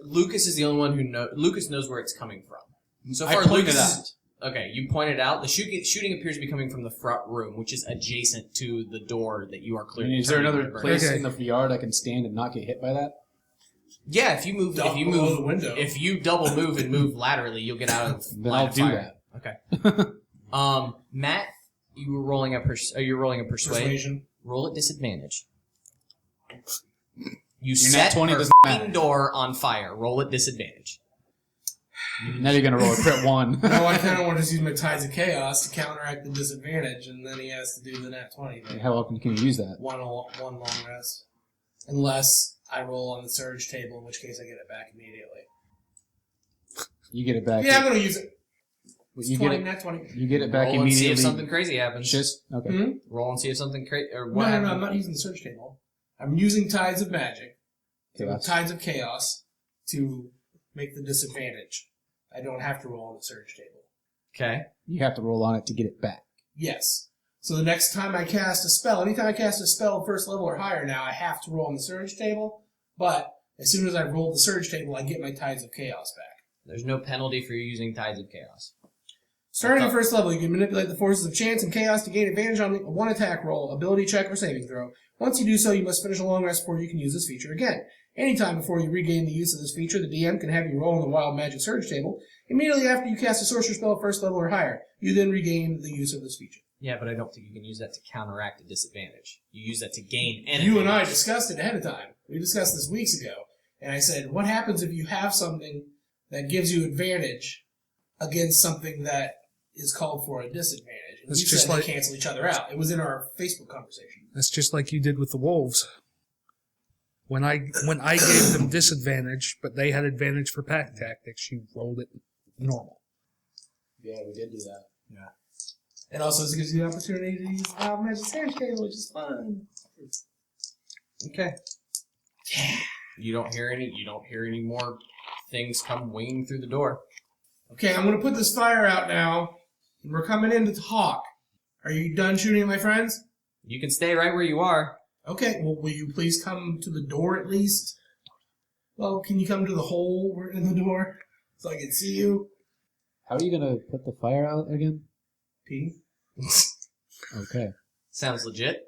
Lucas is the only one who knows. Lucas knows where it's coming from. So I far, pointed Lucas. out. Okay, you pointed out the shooting appears to be coming from the front room, which is adjacent to the door that you are I clearly. mean, is there turning another to burn. place Okay. in the yard I can stand and not get hit by that? Yeah, if you move, Duck below the window. if you double move and move laterally, you'll get out of. Then line I'll of do fire. that. Okay. Matt, you were rolling a you're rolling a Persuasion. Roll at disadvantage. You Your set nat 20 her doesn't matter. f***ing door on fire. Roll at disadvantage. Now you're going to roll a crit 1. No, I kind of want to use my Tides of Chaos to counteract the disadvantage, and then he has to do the nat 20 thing. How often can you use that? One long rest. Unless I roll on the surge table, in which case I get it back immediately. You get it back. Yeah, I'm going to use it. It's You 20, get it. nat 20. You get it back Roll and see immediately. if something crazy happens. Just okay. Hmm? Roll and see if something crazy or No, what. no, I'm not using the surge table. I'm using Tides of Magic, Chaos. Tides of Chaos, to make the disadvantage. I don't have to roll on the surge table. Okay. You have to roll on it to get it back. Yes. So the next time I cast a spell, anytime I cast a spell first level or higher now, I have to roll on the surge table. But as soon as I roll the surge table, I get my Tides of Chaos back. There's no penalty for you using Tides of Chaos. Starting at first level, you can manipulate the forces of chance and chaos to gain advantage on one attack roll, ability check, or saving throw. Once you do so, you must finish a long rest before you can use this feature again. Anytime before you regain the use of this feature, the DM can have you roll on the Wild Magic Surge table. Immediately after you cast a sorcerer spell at first level or higher, you then regain the use of this feature. Yeah, but I don't think you can use that to counteract a disadvantage. You use that to gain an You and I advantage. discussed it ahead of time. We discussed this weeks ago. And I said, what happens if you have something that gives you advantage against something that is called for a disadvantage? And That's you just said like- they cancel each other out. It was in our Facebook conversation. That's just like you did with the wolves. When I gave them disadvantage, but they had advantage for pack tactics, you rolled it normal. Yeah, we did do that. Yeah. And also, this gives you the opportunity to use the Wild Magic Surge table, which is fun. Okay. You don't hear any more things come winging through the door. Okay, I'm going to put this fire out now, and we're coming in to talk. Are you done shooting at my friends? You can stay right where you are. Okay, well, will you please come to the door at least? Well, can you come to the hole in the door so I can see you? How are you gonna put the fire out again? P. Okay. Sounds legit.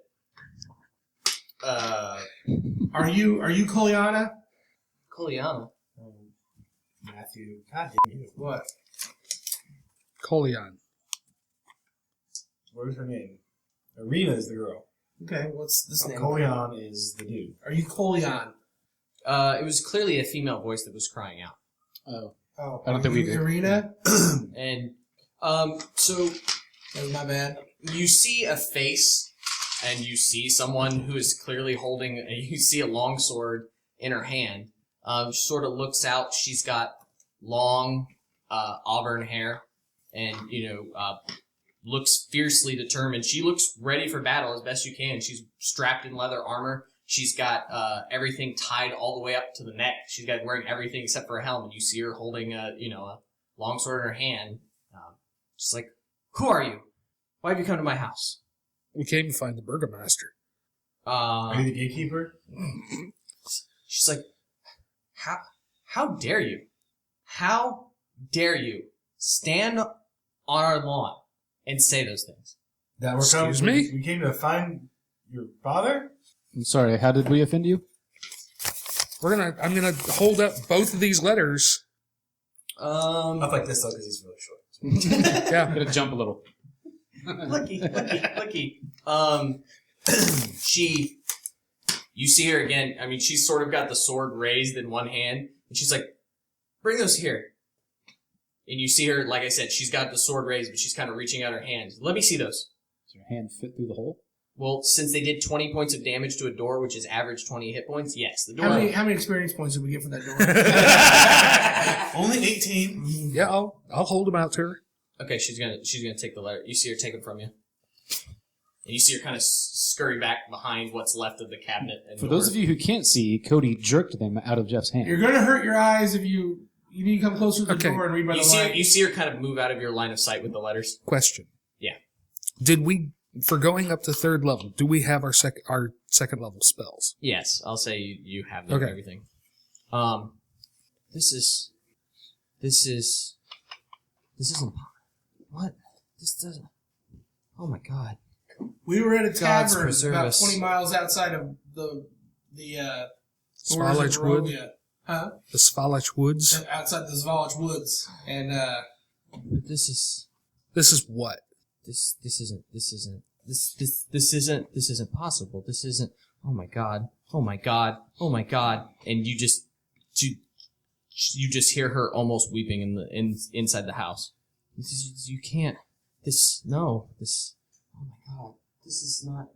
Are you Koliana? Koliana. Matthew. God damn you. What? Colion. What is her name? Arena is the girl. Okay, what's this name? Colion is the dude. Are you Kolion? It was clearly a female voice that was crying out. Oh. Oh, I don't think we you did. Arena? And, so That was my bad. you see a face, and you see someone who is clearly holding, you see a long sword in her hand. She sort of looks out. She's got long, auburn hair, and, looks fiercely determined. She looks ready for battle as best you can. She's strapped in leather armor. She's got everything tied all the way up to the neck. She's got wearing everything except for a helmet. You see her holding a long sword in her hand. Just like, who are you? Why have you come to my house? We came to find the burgomaster. Are you the gatekeeper? She's like, how dare you? How dare you stand on our lawn and say those things? That we're Excuse me? We came to find your father? I'm sorry, how did we offend you? I'm gonna hold up both of these letters. Up like this though, because he's really short. Yeah. Gotta jump a little. Lucky. You see her again. I mean, she's sort of got the sword raised in one hand, and she's like, bring those here. And you see her, like I said, she's got the sword raised, but she's kind of reaching out her hands. Let me see those. Does your hand fit through the hole? Well, since they did 20 points of damage to a door, which is average 20 hit points, yes. The door. How many experience points did we get from that door? Only 18. Yeah, I'll hold them out to her. Okay, she's gonna take the letter. You see her take them from you. And you see her kind of scurry back behind what's left of the cabinet. And For those of you who can't see, Cody jerked them out of Jeff's hand. You're going to hurt your eyes if you need to come closer to the Okay. door and read by you the see, light. you see her kind of move out of your line of sight with the letters. Question. Yeah. Did we, for going up to third level, do we have our second level spells? Yes, I'll say you have them and Okay. everything. This isn't. What? This doesn't. Oh my god. We were at a Gods tavern preserve about us. 20 miles outside of the Svalach Wood? Barovia. Huh? The Svalach Woods? Outside the Svalach Woods. And, This is what? this isn't possible. This isn't. Oh my god. Oh my god. Oh my god. And you just hear her almost weeping inside the house. You can't. Oh my god. This is not.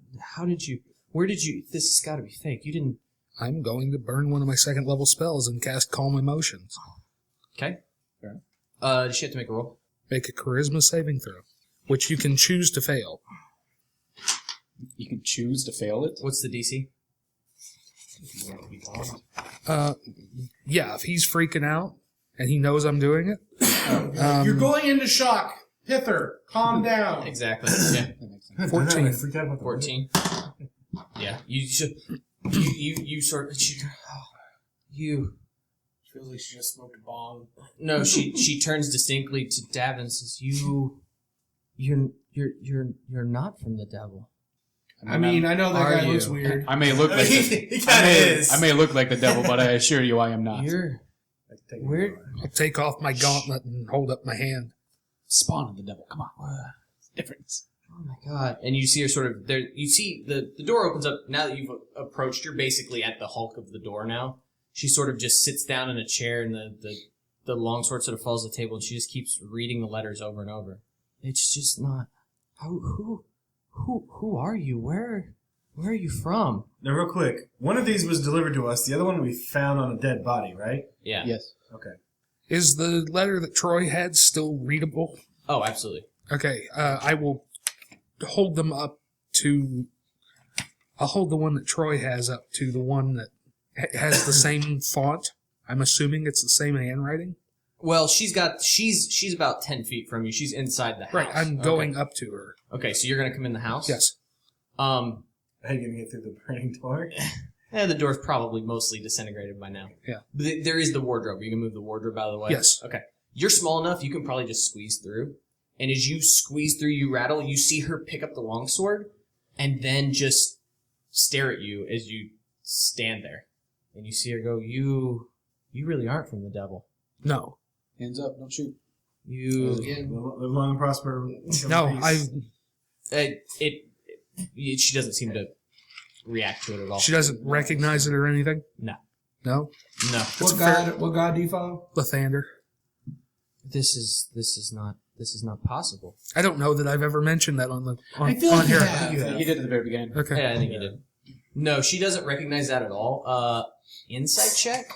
Where did you? This has got to be fake. You didn't. I'm going to burn one of my second level spells and cast Calm Emotions. Okay. Does she have to make a roll? Make a charisma saving throw, which you can choose to fail. You can choose to fail it. What's the DC? Yeah, if he's freaking out and he knows I'm doing it. you're going into shock. Pithur, calm down. Exactly. Yeah. That makes sense. 14. I freaked out about the 14. Yeah. You should. You sort of. You. Feels like she just smoked a bong. No, she turns distinctly to Davun and says, You're not from the devil. I mean, I know that Are guy looks you? weird. I may look like He kind of is. I may look like the devil, but I assure you, I am not. You're weird. I'll take off my gauntlet and hold up my hand. Spawn of the devil. Come on. Difference. Oh my god! And you see her sort of there. You see the door opens up. Now that you've approached, you're basically at the hulk of the door now. She sort of just sits down in a chair, and the longsword sort of falls to the table, and she just keeps reading the letters over and over. It's just not. Who are you? Where are you from? Now, real quick, one of these was delivered to us. The other one we found on a dead body, right? Yeah. Yes. Okay. Is the letter that Troy had still readable? Oh, absolutely. Okay, I will hold them up to... I'll hold the one that Troy has up to the one that has the same font. I'm assuming it's the same handwriting. Well, she's about 10 feet from you. She's inside the house. Right, I'm going up to her. Okay, so you're gonna come in the house? Yes. Are you going to get through the burning door? The door's probably mostly disintegrated by now. Yeah. But there is the wardrobe. You can move the wardrobe out of the way? Yes. Okay. You're small enough, you can probably just squeeze through. And as you squeeze through, you rattle, you see her pick up the longsword, and then just stare at you as you stand there. And you see her go, You really aren't from the devil. No. Hands up. Don't shoot. You... Live long and prosper. No, She doesn't seem to react to it at all. She doesn't recognize it or anything? No. No? No. What god do you follow? Lathander. This is not possible. I don't know that I've ever mentioned that on I feel like here. you have. He did at the very beginning. Okay. Yeah, I think you did. No, she doesn't recognize that at all. Insight check?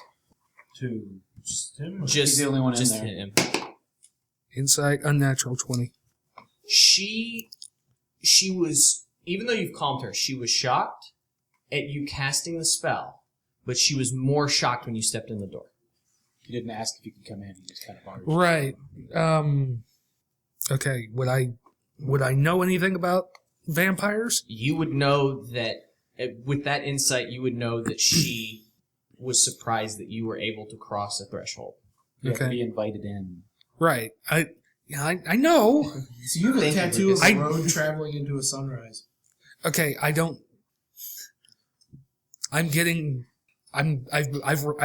To just him? Just the only one in just there. hit him. Insight, unnatural 20. She was, even though you've calmed her, she was shocked at you casting the spell, but she was more shocked when you stepped in the door. He didn't ask if you could come in. He just kind of barged. Right. Okay. Would I know anything about vampires? You would know that, with that insight, you would know that she was surprised that you were able to cross a threshold. You have to Okay. be invited in. Right. I know. So you have a Thank you, tattoo of Lucas. a road traveling into a sunrise. Okay. I've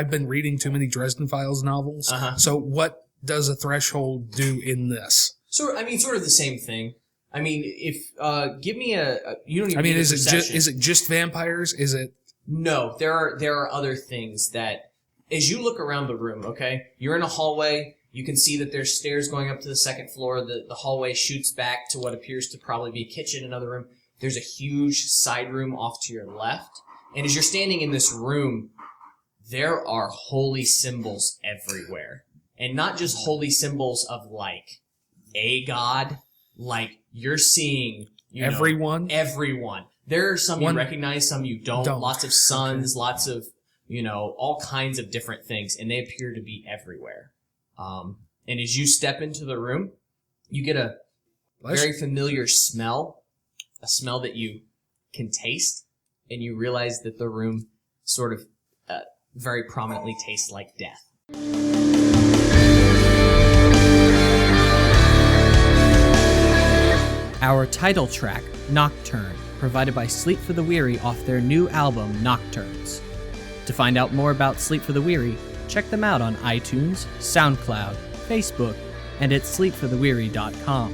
been reading too many Dresden Files novels. Uh-huh. So what does a threshold do in this? Sort of the same thing. I mean, if give me you don't even. I mean, need a is perception. it just vampires? Is it? No, there are other things that, as you look around the room, okay, you're in a hallway. You can see that there's stairs going up to the second floor. The hallway shoots back to what appears to probably be a kitchen, another room. There's a huge side room off to your left. And as you're standing in this room, there are holy symbols everywhere. And not just holy symbols of, like, a god. Like, you're seeing, Everyone? everyone. There are some One- you recognize, some you don't. Don't. Lots of suns, lots of, all kinds of different things. And they appear to be everywhere. And as you step into the room, you get a very familiar smell, a smell that you can taste, and you realize that the room sort of very prominently tastes like death. Our title track, Nocturne, provided by Sleep for the Weary off their new album, Nocturnes. To find out more about Sleep for the Weary, check them out on iTunes, SoundCloud, Facebook, and at sleepfortheweary.com.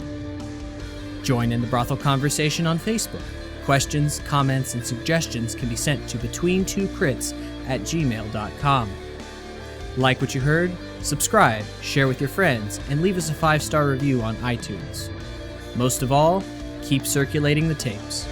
Join in the brothel conversation on Facebook. Questions, comments, and suggestions can be sent to between2crits@gmail.com. Like what you heard? Subscribe, share with your friends, and leave us a 5-star review on iTunes. Most of all, keep circulating the tapes.